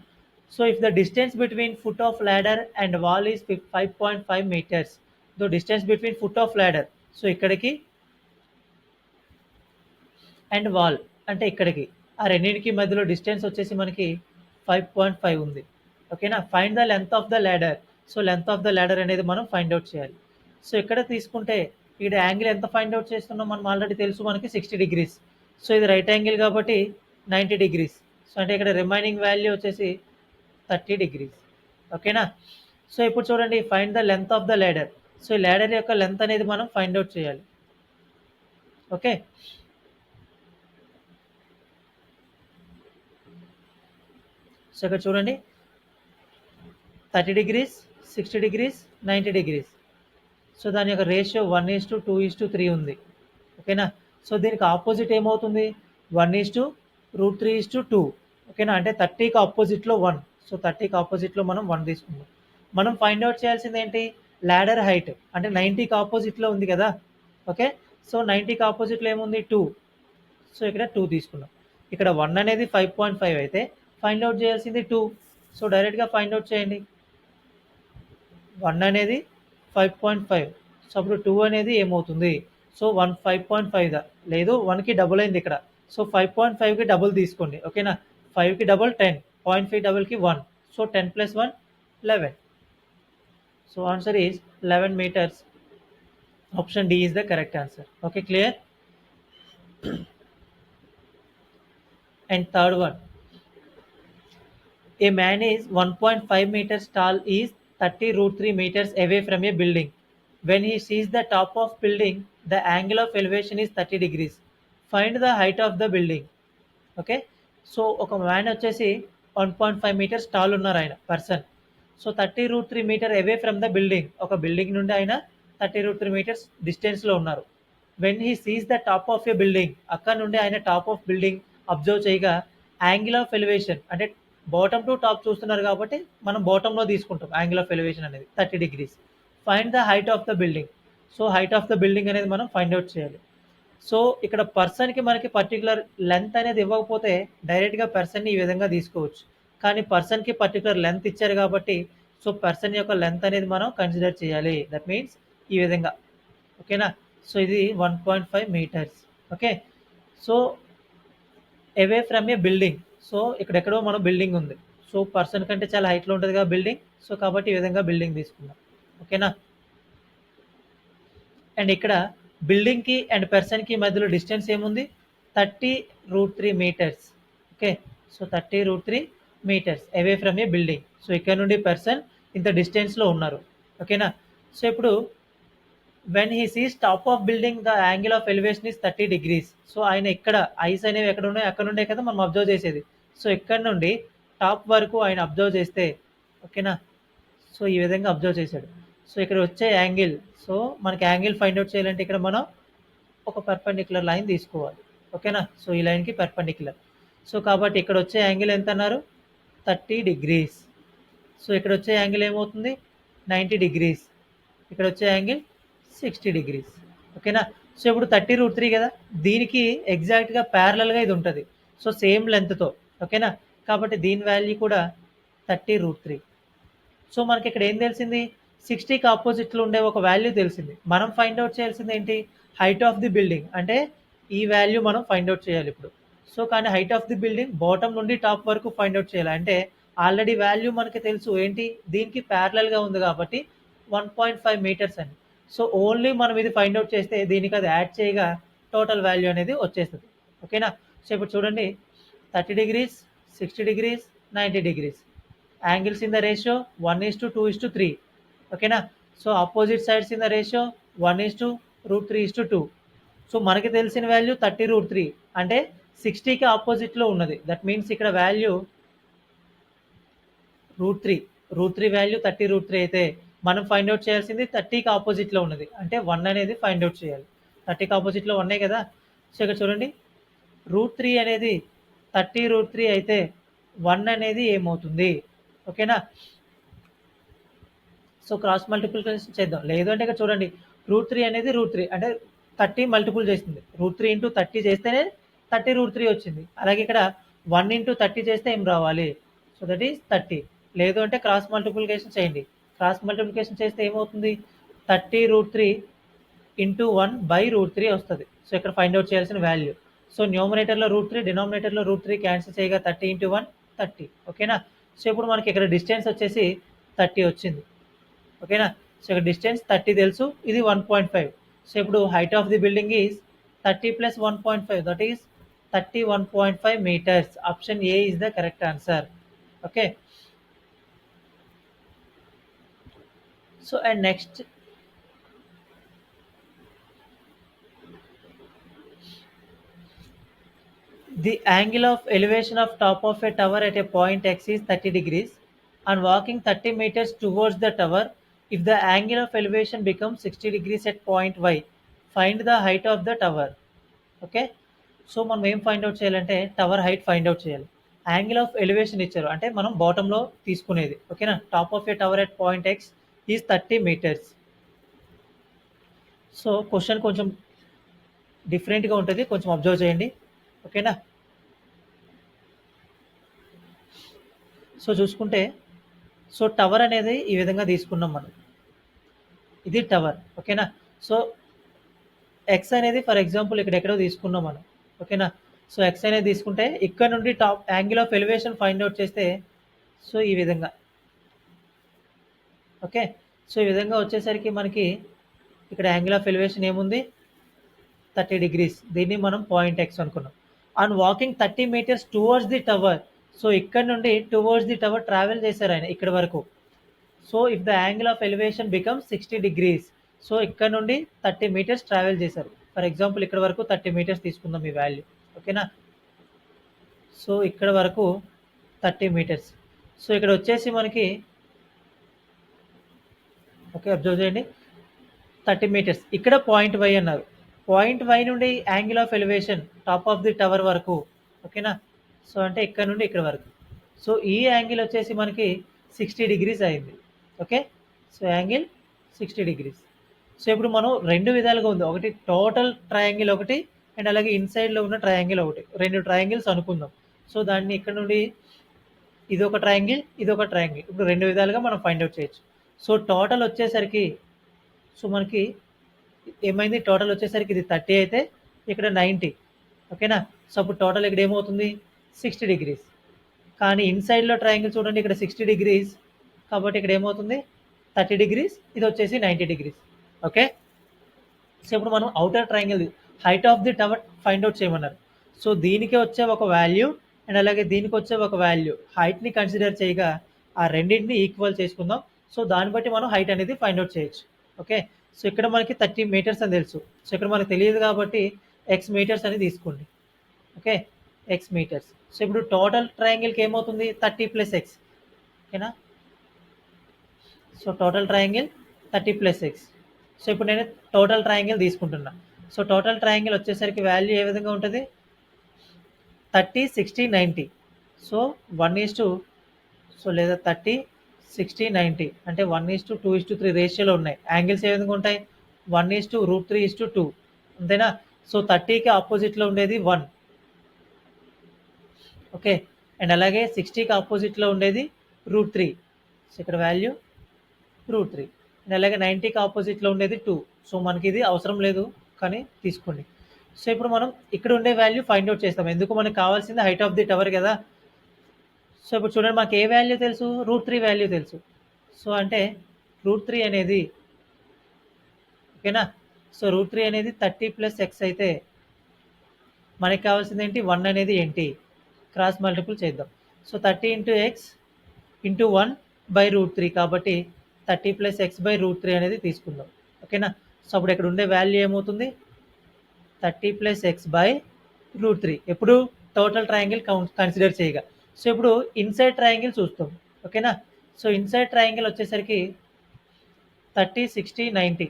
So if the distance between foot of ladder and wall is 5.5 meters. The distance between foot of ladder, so ఇక్కడికి అండ్ వాల్ అంటే ఇక్కడికి, ఆ రెండింటికి మధ్యలో డిస్టెన్స్ వచ్చేసి మనకి 5.5 ఉంది. ఓకేనా? Find the length of the ladder. So length of the ladder అనేది మనం ఫైండ్ అవుట్ చేయాలి. సో ఇక్కడ తీసుకుంటే ఇక్కడ యాంగిల్ ఎంత ఫైండ్ అవుట్ చేస్తున్నాం మనం ఆల్రెడీ తెలుసు మనకి 60 degrees. సో ఇది రైట్ యాంగిల్ కాబట్టి 90 degrees. సో అంటే ఇక్కడ రిమైనింగ్ వాల్యూ వచ్చేసి 30 degrees. ఓకేనా? సో ఇప్పుడు చూడండి, find the length of the ladder. So ఈ ల్యాడర్ యొక్క లెంత్ అనేది మనం ఫైండ్ అవుట్ చేయాలి. ఓకే, సో ఇక్కడ చూడండి 30 degrees, 60 degrees, 90 degrees. సో దాని యొక్క రేషియో 1:2:3 ఉంది. ఓకేనా? సో దీనికి ఆపోజిట్ ఏమవుతుంది 1:√3:2. ఓకేనా? అంటే 30కి ఆపోజిట్లో 1. సో 30కి ఆపోజిట్లో మనం 1 తీసుకుందాం. మనం ఫైండ్ అవుట్ చేయాల్సింది ఏంటి, ల్యాడర్ హైట్. అంటే 90కి ఆపోజిట్లో ఉంది కదా. ఓకే, సో 90కి ఆపోజిట్లో ఏముంది 2. సో ఇక్కడ 2 తీసుకున్నాం. ఇక్కడ 1 అనేది 5.5 అయితే ఫైండ్ అవుట్ చేయాల్సింది 2. సో డైరెక్ట్గా ఫైండ్ అవుట్ చేయండి. 1 అనేది 5.5, సో అప్పుడు 2 అనేది ఏమవుతుంది, సో 5.5 లేదు 1కి డబుల్ అయింది ఇక్కడ. సో 5.5కి డబుల్ తీసుకోండి. ఓకేనా? 5కి డబుల్ 10, 0.5 డబుల్కి 1, so 10 + 1 11. So answer is 11 meters. Option D is the correct answer. Okay, clear? And third one, a man is 1.5 meters tall is 30√3 meters away from a building. When he sees the top of building, the angle of elevation is 30 degrees. Find the height of the building. Okay, so ఒక man వచ్చేసి 1.5 meters tall ఉన్నారు ఆయన person. So 30√3 meter away from the building, ఒక building నుండి ఆయన 30√3 meters డిస్టెన్స్లో ఉన్నారు. When he Cs the top of A building, అక్కడ నుండి ఆయన టాప్ ఆఫ్ బిల్డింగ్ అబ్జర్వ్ చేయగా యాంగిల్ ఆఫ్ ఎలివేషన్, అంటే బాటమ్ టు టాప్ చూస్తున్నారు కాబట్టి మనం బాటంలో తీసుకుంటాం యాంగిల్ ఆఫ్ ఎలివేషన్ అనేది 30 degrees. Find the height of the building. So height of the building అనేది మనం ఫైండ్ అవుట్ చేయాలి. సో ఇక్కడ పర్సన్కి మనకి పర్టికులర్ లెంత్ అనేది ఇవ్వకపోతే డైరెక్ట్గా పర్సన్ని ఈ విధంగా తీసుకోవచ్చు. కానీ పర్సన్కి పర్టికులర్ లెంత్ ఇచ్చారు కాబట్టి సో పర్సన్ యొక్క లెంత్ అనేది మనం కన్సిడర్ చేయాలి. దట్ మీన్స్ ఈ విధంగా. ఓకేనా. సో ఇది 1.5 metres. Okay. So away from a building. So ఇక్కడెక్కడో మనం బిల్డింగ్ ఉంది. సో పర్సన్ కంటే చాలా హైట్లో ఉంటుంది కదా బిల్డింగ్. సో కాబట్టి ఈ విధంగా బిల్డింగ్ తీసుకుందాం. ఓకేనా. అండ్ ఇక్కడ బిల్డింగ్కి అండ్ పర్సన్కి మధ్యలో డిస్టెన్స్ ఏముంది, 30√3 metres. Okay. So 30√3 metres away from a building. So ఇక్కడ నుండి పర్సన్ ఇంత డిస్టెన్స్లో ఉన్నారు. ఓకేనా. సో ఇప్పుడు when he sees top of building the angle of elevation is 30 degrees. So ఆయన ఇక్కడ ఐస్ అనేవి ఎక్కడ ఉన్నాయి, అక్కడ నుండే కదా మనం అబ్జర్వ్ చేసేది. సో ఇక్కడ నుండి టాప్ వరకు ఆయన అబ్జర్వ్ చేస్తే, ఓకేనా, సో ఈ విధంగా అబ్జర్వ్ చేశాడు. సో ఇక్కడ వచ్చే యాంగిల్, సో మనకి యాంగిల్ ఫైండ్ అవుట్ చేయాలంటే ఇక్కడ మనం ఒక పర్పెండిక్యులర్ లైన్ తీసుకోవాలి. ఓకేనా. సో ఈ లైన్కి పర్పెండిక్యులర్. సో కాబట్టి ఇక్కడ వచ్చే యాంగిల్ ఎంత అన్నారు, 30 degrees. సో ఇక్కడ వచ్చే యాంగిల్ ఏమవుతుంది, 90 degrees. ఇక్కడ వచ్చే యాంగిల్ 60 degrees. ఓకేనా. సో ఇప్పుడు 30√3 కదా, దీనికి ఎగ్జాక్ట్గా ప్యారలల్గా ఇది ఉంటుంది. సో సేమ్ లెంత్తో. ఓకేనా. కాబట్టి దీని వాల్యూ కూడా 30√3. సో మనకి ఇక్కడ ఏం తెలిసింది, 60కి ఆపోజిట్లో ఉండే ఒక వాల్యూ తెలిసింది. మనం ఫైండ్ అవుట్ చేయాల్సింది ఏంటి, హైట్ ఆఫ్ ది బిల్డింగ్. అంటే ఈ వాల్యూ మనం ఫైండ్ అవుట్ చేయాలి ఇప్పుడు. సో కానీ height of the building bottom నుండి టాప్ వరకు ఫైండ్ అవుట్ చేయాలి. అంటే ఆల్రెడీ వాల్యూ మనకి తెలుసు ఏంటి, దీనికి ప్యారలల్గా ఉంది కాబట్టి 1.5 మీటర్స్ అని. సో ఓన్లీ మనం ఇది ఫైండ్ అవుట్ చేస్తే దీనికి అది యాడ్ చేయగా టోటల్ వాల్యూ అనేది వచ్చేస్తుంది. ఓకేనా. సో ఇప్పుడు చూడండి, 30 degrees, 60 degrees, 90 degrees. Angles in the ratio 1:2:3. ఓకేనా. So opposite sides in the ratio 1:√3:2. So మనకి తెలిసిన వాల్యూ 30√3 అంటే 60కి ఆపోజిట్లో ఉన్నది. దట్ మీన్స్ ఇక్కడ వాల్యూ √3 వాల్యూ 30√3 అయితే మనం ఫైండ్ అవుట్ చేయాల్సింది 30కి ఆపోజిట్లో ఉన్నది. అంటే 1 అనేది ఫైండ్ అవుట్ చేయాలి. 30కి ఆపోజిట్లో 1 కదా. సో ఇక్కడ చూడండి, √3 అనేది 30√3 అయితే 1 అనేది ఏమవుతుంది. ఓకేనా. సో క్రాస్ మల్టిప్లికేషన్ చేద్దాం. లేదు అంటే ఇక్కడ చూడండి, √3 అనేది √3 అంటే 30 మల్టిపుల్ చేస్తుంది. √3 × 30 చేస్తేనే 30√3 వచ్చింది. అలాగే ఇక్కడ 1 × 30 చేస్తే ఏం రావాలి, సో దట్ ఈస్ 30. లేదు అంటే క్రాస్ మల్టిప్లికేషన్ చేయండి. క్రాస్ మల్టిప్లికేషన్ చేస్తే ఏమవుతుంది, 30√3 × 1/√3 వస్తుంది. సో ఇక్కడ ఫైండ్ అవుట్ చేయాల్సిన వాల్యూ. సో న్యూమరేటర్లో √3, డినామినేటర్లో √3 క్యాన్సిల్ చేయగా 30 × 1 30. ఓకేనా. సో ఇప్పుడు మనకి ఇక్కడ డిస్టెన్స్ వచ్చేసి 30 వచ్చింది. ఓకేనా. సో ఇక్కడ డిస్టెన్స్ 30 తెలుసు, ఇది 1.5. సో ఇప్పుడు height of the building is 30 + 1.5, that is 31.5 meters. Option A is the correct answer. Okay. So and next, the angle of elevation of top of a tower at a point x is 30 degrees. On walking 30 meters towards the tower, if the angle of elevation becomes 60 degrees at point y, find the height of the tower. Okay. So మనం ఏం find out చేయాలంటే tower height find out చేయాలి. Angle of elevation ఇచ్చారు అంటే మనం బాటంలో తీసుకునేది. ఓకేనా. Top of a tower at point X is 30 meters. So question కొంచెం డిఫరెంట్గా ఉంటుంది, కొంచెం అబ్జర్వ్ చేయండి. ఓకేనా. సో చూసుకుంటే, సో టవర్ అనేది ఈ విధంగా తీసుకున్నాం మనం, ఇది టవర్. ఓకేనా. సో ఎక్స్ అనేది ఫర్ ఎగ్జాంపుల్ ఇక్కడ ఎక్కడో తీసుకున్నాం మనం. ఓకేనా. సో ఎక్స్ అనేది తీసుకుంటే ఇక్కడ నుండి top angle of elevation find out చేస్తే సో ఈ విధంగా. ఓకే. సో ఈ విధంగా వచ్చేసరికి మనకి ఇక్కడ యాంగిల్ ఆఫ్ ఎలివేషన్ ఏముంది, 30 degrees. దీన్ని మనం పాయింట్ ఎక్స్ అనుకున్నాం. On walking 30 meters towards the tower. So ఇక్కడ నుండి టువర్డ్స్ ది టవర్ ట్రావెల్ చేశారు ఆయన ఇక్కడ వరకు. So if the angle of elevation becomes 60 degrees. So ఇక్కడ నుండి 30 meters ట్రావెల్ చేశారు. ఫర్ ఎగ్జాంపుల్ ఇక్కడ వరకు 30 meters తీసుకుందాం ఈ వాల్యూ. ఓకేనా. సో ఇక్కడ వరకు 30 meters. సో ఇక్కడ వచ్చేసి మనకి, ఓకే అబ్జర్వ్ చేయండి, 30 meters. ఇక్కడ పాయింట్ వై అన్నారు. పాయింట్ వై నుండి angle of elevation top of the tower వరకు. ఓకేనా. సో అంటే ఇక్కడ నుండి ఇక్కడ వరకు. సో ఈ యాంగిల్ వచ్చేసి మనకి 60 degrees అయింది. Okay. So angle 60 degrees. So ఇప్పుడు మనం రెండు విధాలుగా ఉంది, ఒకటి టోటల్ ట్రయాంగిల్ ఒకటి, అండ్ అలాగే ఇన్సైడ్లో ఉన్న ట్రయాంగిల్ ఒకటి, రెండు ట్రయాంగిల్స్ అనుకుందాం. సో దాన్ని ఇక్కడ నుండి ఇది ఒక ట్రయాంగిల్, ఇది ఒక ట్రయాంగిల్. ఇప్పుడు 2 విధాలుగా మనం ఫైండ్ అవుట్ చేయొచ్చు. సో టోటల్ వచ్చేసరికి సో మనకి ఏమైంది, టోటల్ వచ్చేసరికి ఇది 30 అయితే ఇక్కడ 90. ఓకేనా. సో అప్పుడు టోటల్ ఇక్కడ ఏమవుతుంది 60 డిగ్రీస్. కానీ ఇన్సైడ్లో ట్రయాంగిల్ చూడండి, ఇక్కడ 60 డిగ్రీస్ కాబట్టి ఇక్కడ ఏమవుతుంది 30 డిగ్రీస్, ఇది వచ్చేసి 90 డిగ్రీస్. ఓకే. సో ఇప్పుడు మనం outer triangle height of the tower find out చేయమన్నారు. సో దీనికి వచ్చే ఒక వాల్యూ అండ్ అలాగే దీనికి వచ్చే ఒక వాల్యూ, హైట్ని కన్సిడర్ చేయగా ఆ రెండింటిని ఈక్వల్ చేసుకుందాం. సో దాన్ని బట్టి మనం హైట్ అనేది ఫైండ్ అవుట్ చేయొచ్చు. ఓకే. సో ఇక్కడ మనకి 30 మీటర్స్ అని తెలుసు. సో ఇక్కడ మనకు తెలియదు కాబట్టి ఎక్స్ మీటర్స్ అని తీసుకోండి. Okay, X metres. సో ఇప్పుడు టోటల్ ట్రయాంగిల్కి ఏమవుతుంది 30 ప్లస్ ఎక్స్. ఓకేనా. So total triangle 30 plus X. So ఇప్పుడు నేను టోటల్ ట్రయాంగిల్ తీసుకుంటున్నా. సో టోటల్ ట్రయాంగిల్ వచ్చేసరికి వాల్యూ ఏ విధంగా ఉంటుంది 30, 60, 90. సో 1:2. సో లేదా 30, 60, 90 అంటే 1:2:3 రేషియోలో ఉన్నాయి. యాంగిల్స్ ఏ విధంగా ఉంటాయి 1:√3:2 అంతేనా. సో 30కి ఆపోజిట్లో ఉండేది 1. ఓకే. అండ్ అలాగే 60కి ఆపోజిట్లో ఉండేది √3. సో ఇక్కడ వాల్యూ √3. అండ్ అలాగే 90కి ఆపోజిట్లో ఉండేది 2. సో మనకి ఇది అవసరం లేదు కానీ తీసుకోండి. సో ఇప్పుడు మనం ఇక్కడ ఉండే వాల్యూ ఫైండ్ అవుట్ చేస్తాం. ఎందుకు మనకు కావాల్సింది హైట్ ఆఫ్ ది టవర్ కదా. సో ఇప్పుడు చూడండి మాకు ఏ వాల్యూ తెలుసు √3 వాల్యూ తెలుసు. సో అంటే √3 అనేది ఓకేనా. సో √3 అనేది 30 ప్లస్ ఎక్స్ అయితే మనకి కావాల్సింది ఏంటి 1 అనేది ఏంటి క్రాస్ మల్టిపుల్ చేద్దాం. సో 30 ఇంటూ ఎక్స్ ఇంటూ 1/√3 కాబట్టి 30 ప్లస్ ఎక్స్ /√3 అనేది తీసుకుందాం. ఓకేనా. సో అప్పుడు ఇక్కడ ఉండే వాల్యూ ఏమవుతుంది 30 ప్లస్ ఎక్స్ /√3 ఎప్పుడు టోటల్ ట్రయాంగిల్ కన్సిడర్ చేయగా. సో ఇప్పుడు ఇన్సైడ్ ట్రయాంగిల్ చూస్తాం. ఓకేనా. సో ఇన్సైడ్ ట్రయాంగిల్ వచ్చేసరికి 30, 60, 90.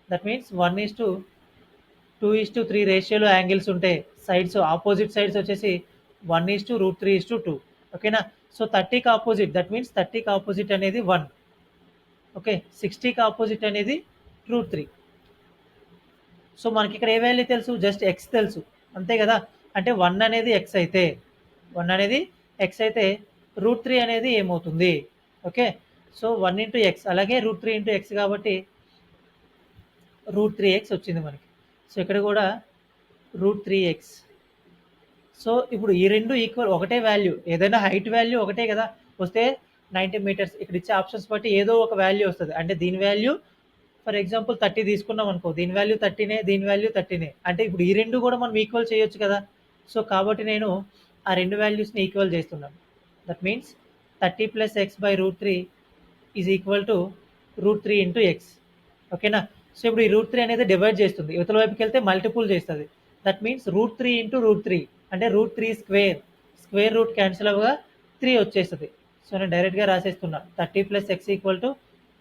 దట్ మీన్స్ 1:2:3 రేషియోలో యాంగిల్స్ ఉంటే సైడ్స్ ఆపోజిట్ సైడ్స్ వచ్చేసి 1:√3:2. ఓకేనా. సో 30కి ఆపోజిట్ దట్ మీన్స్ 30కి ఆపోజిట్ అనేది 1. ఓకే. 60కి ఆపోజిట్ అనేది √3. సో మనకి ఇక్కడ ఏ వాల్యూ తెలుసు జస్ట్ ఎక్స్ తెలుసు అంతే కదా. అంటే 1 అనేది ఎక్స్ అయితే √3 అనేది ఏమవుతుంది. ఓకే. సో 1 ఇంటూ ఎక్స్ అలాగే √3 ఇంటూ ఎక్స్ కాబట్టి √3x వచ్చింది మనకి. సో ఇక్కడ కూడా √3x. సో ఇప్పుడు ఈ రెండు ఈక్వల్ ఒకటే వాల్యూ, ఏదైనా హైట్ వాల్యూ ఒకటే కదా వస్తే 90 మీటర్స్ ఇక్కడ ఇచ్చే ఆప్షన్స్ బట్టి ఏదో ఒక వాల్యూ వస్తుంది. అంటే దీని వాల్యూ ఫర్ ఎగ్జాంపుల్ 30 తీసుకున్నాం అనుకో, దీని వాల్యూ 30నే, దీని వాల్యూ 30నే. అంటే ఇప్పుడు ఈ రెండు కూడా మనం ఈక్వల్ చేయొచ్చు కదా. సో కాబట్టి నేను ఆ రెండు వాల్యూస్ని ఈక్వల్ చేస్తున్నాను. That means 30 plus X /√3 is equal to √3 into X. ఓకేనా. సో ఇప్పుడు ఈ √3 అనేది డివైడ్ చేస్తుంది, యువతల వైపుకి వెళ్తే మల్టిపుల్ చేస్తుంది. దట్ మీన్స్ √3 ఇంటూ √3 అంటే √3 స్క్వేర్ రూట్ క్యాన్సిల్ అవ్వగా 3 వచ్చేస్తుంది. సో నేను డైరెక్ట్గా రాసేస్తున్నా 30 plus X equal to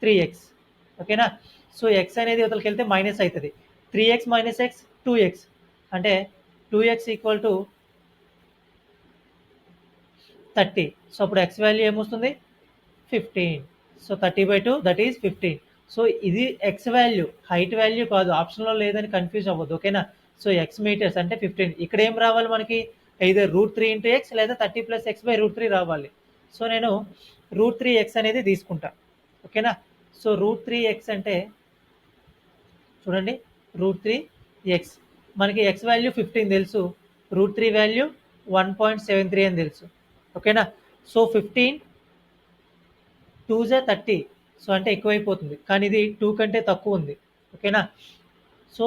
3x. ఓకేనా. సో ఎక్స్ అనేది యువతలకి వెళ్తే మైనస్ అవుతుంది. 3x మైనస్ ఎక్స్ 2x అంటే 2x ఈక్వల్ టు 30. సో అప్పుడు ఎక్స్ వాల్యూ ఏమొస్తుంది 15. So 30/2 that is 15. సో ఇది ఎక్స్ వాల్యూ, హైట్ వాల్యూ కాదు, ఆప్షన్లో లేదని కన్ఫ్యూజ్ అవ్వద్దు. ఓకేనా. సో ఎక్స్ మీటర్స్ అంటే 15. ఇక్కడ ఏం రావాలి మనకి ఐదర్ √3 ఇంటూ ఎక్స్ లేదా 30 ప్లస్ ఎక్స్ /√3 రావాలి. సో నేను √3x అనేది తీసుకుంటా. ఓకేనా. సో √3x అంటే చూడండి √3x మనకి ఎక్స్ వాల్యూ 15 తెలుసు, √3 వాల్యూ 1.73 అని తెలుసు. ఓకేనా. సో 15 2 × 30. సో అంటే ఎక్కువైపోతుంది కానీ ఇది 2 కంటే తక్కువ ఉంది. ఓకేనా. సో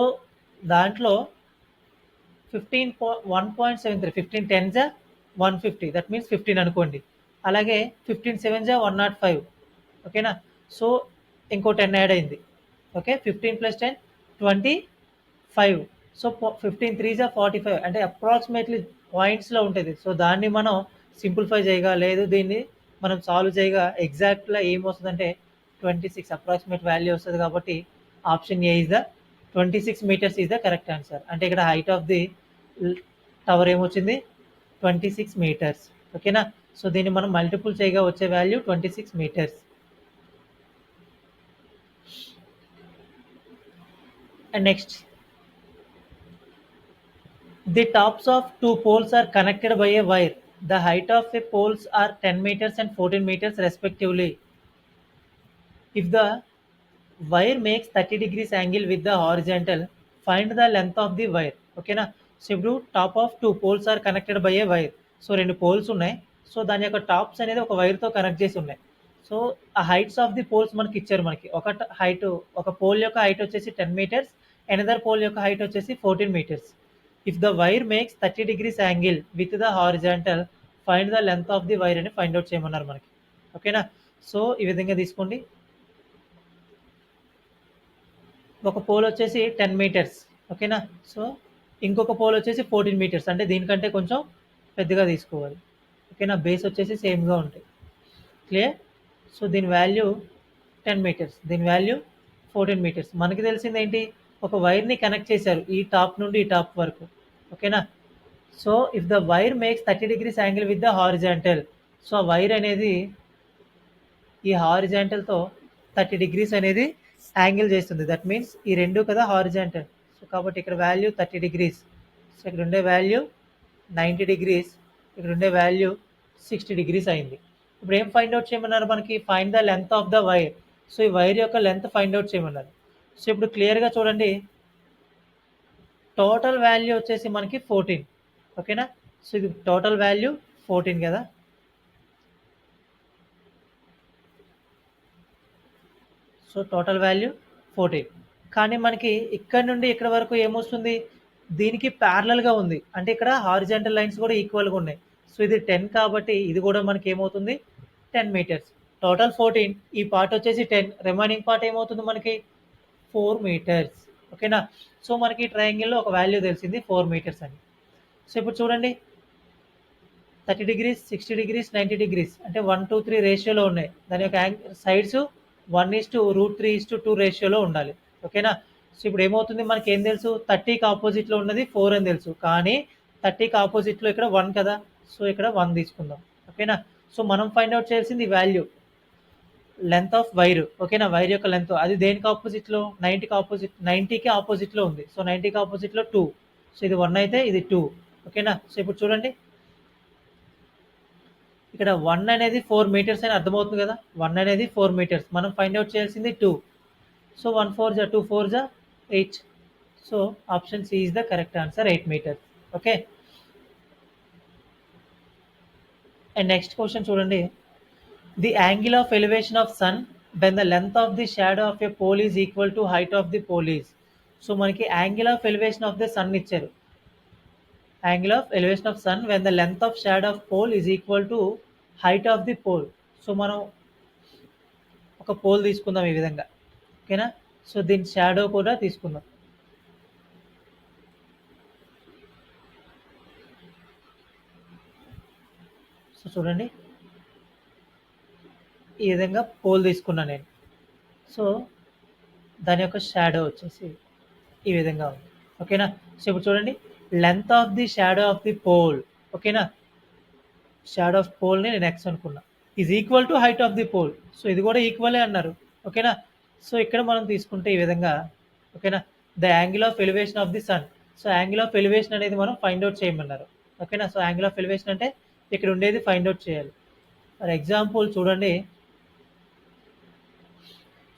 దాంట్లో 1.73 15 10 150 దట్ మీన్స్ 15 అనుకోండి. అలాగే 15 7 105. ఓకేనా. సో ఇంకో 10 యాడ్ అయింది. ఓకే. 15 ప్లస్ 10 25. సో 15 3 45 అంటే అప్రాక్సిమేట్లీ పాయింట్స్లో ఉంటుంది. సో దాన్ని మనం సింప్లిఫై చేయగా లేదు దీన్ని మనం సాల్వ్ చేయగా ఎగ్జాక్ట్గా ఏమొస్తుందంటే 26 అప్రాక్సిమేట్ వాల్యూ వస్తుంది. కాబట్టి option A is the 26 metres is the correct answer. అంటే ఇక్కడ హైట్ ఆఫ్ ది టవర్ ఏమొచ్చింది 26 మీటర్స్. ఓకేనా. సో దీన్ని మనం మల్టిపుల్ చేయగా వచ్చే value 26 metres. And next the tops of 2 poles are connected by a wire The height of the poles are 10 meters and 14 meters respectively. If the wire makes 30 degrees angle with the horizontal, find the length of the wire. ఓకేనా? So ఇప్పుడు top of two poles are connected by a wire. So రెండు poles ఉన్నాయి. So దాని యొక్క tops అనేది ఒక వైర్తో connect చేసి ఉన్నాయి. సో ఆ హైట్స్ ఆఫ్ ది పోల్స్ మనకి ఇచ్చారు. మనకి హైట్, ఒక పోల్ యొక్క హైట్ వచ్చేసి 10 మీటర్స్, ఎనదర్ పోల్ యొక్క హైట్ వచ్చేసి 14 metres. If the wire makes 30 degrees angle with the horizontal, find the length of the wire అని ఫైండ్ అవుట్ చేయమన్నారు మనకి. ఓకేనా? సో ఈ విధంగా తీసుకోండి. ఒక పోల్ వచ్చేసి 10 మీటర్స్. ఓకేనా? సో ఇంకొక పోల్ వచ్చేసి 14 మీటర్స్. అంటే దీనికంటే కొంచెం పెద్దగా తీసుకోవాలి. ఓకేనా? బేస్ వచ్చేసి సేమ్గా ఉంటాయి. క్లియర్? సో దీని వాల్యూ 10 మీటర్స్, దీని వాల్యూ 14 మీటర్స్. మనకి తెలిసింది ఏంటి? ఒక వైర్ని కనెక్ట్ చేశారు ఈ టాప్ నుండి ఈ టాప్ వరకు. ఓకేనా? So if the wire makes 30 degrees angle with the horizontal, so ఆ వైర్ అనేది ఈ హారిజాంటల్తో 30 డిగ్రీస్ అనేది యాంగిల్ చేస్తుంది. దట్ మీన్స్ ఈ రెండు కదా హారిజాంటల్. సో కాబట్టి ఇక్కడ వాల్యూ 30 డిగ్రీస్. సో ఇక్కడ ఉండే వాల్యూ 90 డిగ్రీస్, ఇక్కడ ఉండే వాల్యూ 60 డిగ్రీస్ అయింది. ఇప్పుడు ఏం ఫైండ్ అవుట్ చేయమన్నారు మనకి? Find the length of the wire. So ఈ వైర్ యొక్క లెంత్ ఫైండ్ అవుట్ చేయమన్నారు. సో ఇప్పుడు క్లియర్గా చూడండి, టోటల్ వాల్యూ వచ్చేసి మనకి 14. ఓకేనా? సో ఇది టోటల్ వాల్యూ 14 కదా. So total value 14. కానీ మనకి ఇక్కడ నుండి ఇక్కడ వరకు ఏమొస్తుంది? దీనికి ప్యారలల్గా ఉంది. అంటే ఇక్కడ హారిజాంటల్ లైన్స్ కూడా ఈక్వల్గా ఉన్నాయి. సో ఇది 10 కాబట్టి ఇది కూడా మనకి ఏమవుతుంది? 10 మీటర్స్. టోటల్ 14, ఈ పార్ట్ వచ్చేసి 10, రిమైనింగ్ పార్ట్ ఏమవుతుంది మనకి? 4 మీటర్స్. ఓకేనా? సో మనకి ట్రయాంగిల్లో ఒక వాల్యూ తెలిసింది 4 మీటర్స్ అని. సో ఇప్పుడు చూడండి, 30 డిగ్రీస్, 60 డిగ్రీస్, 90 డిగ్రీస్ అంటే 1 to 3 రేషియోలో ఉన్నాయి. దాని యొక్క సైడ్స్ 1:√3:2 రేషియోలో ఉండాలి. ఓకేనా? సో ఇప్పుడు ఏమవుతుంది? మనకి ఏం తెలుసు? 30కి ఆపోజిట్లో ఉన్నది 4 అని తెలుసు. కానీ 30కి ఆపోజిట్లో ఇక్కడ 1 కదా. సో ఇక్కడ 1 తీసుకుందాం. ఓకేనా? సో మనం ఫైండ్ అవుట్ చేయాల్సింది వాల్యూ, లెంత్ ఆఫ్ వైర్. ఓకేనా? వైర్ యొక్క లెంత్ అది దేనికి ఆపోజిట్లో? 90కి ఆపోజిట్లో ఉంది. సో 90కి ఆపోజిట్లో 2. సో ఇది 1 అయితే ఇది 2. ఓకేనా? సో ఇప్పుడు చూడండి, ఇక్కడ 1 అనేది 4 మీటర్స్ అని అర్థమవుతుంది కదా. 1 అనేది 4 మీటర్స్, మనం ఫైండ్ అవుట్ చేయాల్సింది 2. సో 1 4 జా 2 4 జా 8. So option C is the correct answer, 8 metres. Okay. And next question చూడండి, the angle of elevation of sun when the length of the shadow of a pole is equal to height of the pole is. So మనకి angle of elevation of the sun ఇచ్చారు. Angle of elevation of sun when the length of shadow of pole is equal to height of the pole. So మనం ఒక pole తీసుకుందాం ఈ విధంగా. ఓకేనా? So దీని shadow కూడా తీసుకుందాం. సో చూడండి, ఈ విధంగా పోల్ తీసుకున్నాను నేను. సో దాని యొక్క షాడో వచ్చేసి ఈ విధంగా ఉంది. ఓకేనా? సో ఇప్పుడు చూడండి, length of the shadow of the pole. ఓకేనా? షాడో ఆఫ్ పోల్ని నేను ఎక్స్ అనుకున్నా, is equal to height of the pole. So ఇది కూడా ఈక్వలే అన్నారు. ఓకేనా? సో ఇక్కడ మనం తీసుకుంటే ఈ విధంగా. ఓకేనా? The angle of elevation of the sun. So angle of elevation అనేది మనం ఫైండ్ అవుట్ చేయమన్నారు. ఓకేనా? సో యాంగిల్ ఆఫ్ ఎలివేషన్ అంటే ఇక్కడ ఉండేది ఫైండ్ అవుట్ చేయాలి. ఫర్ ఎగ్జాంపుల్ చూడండి,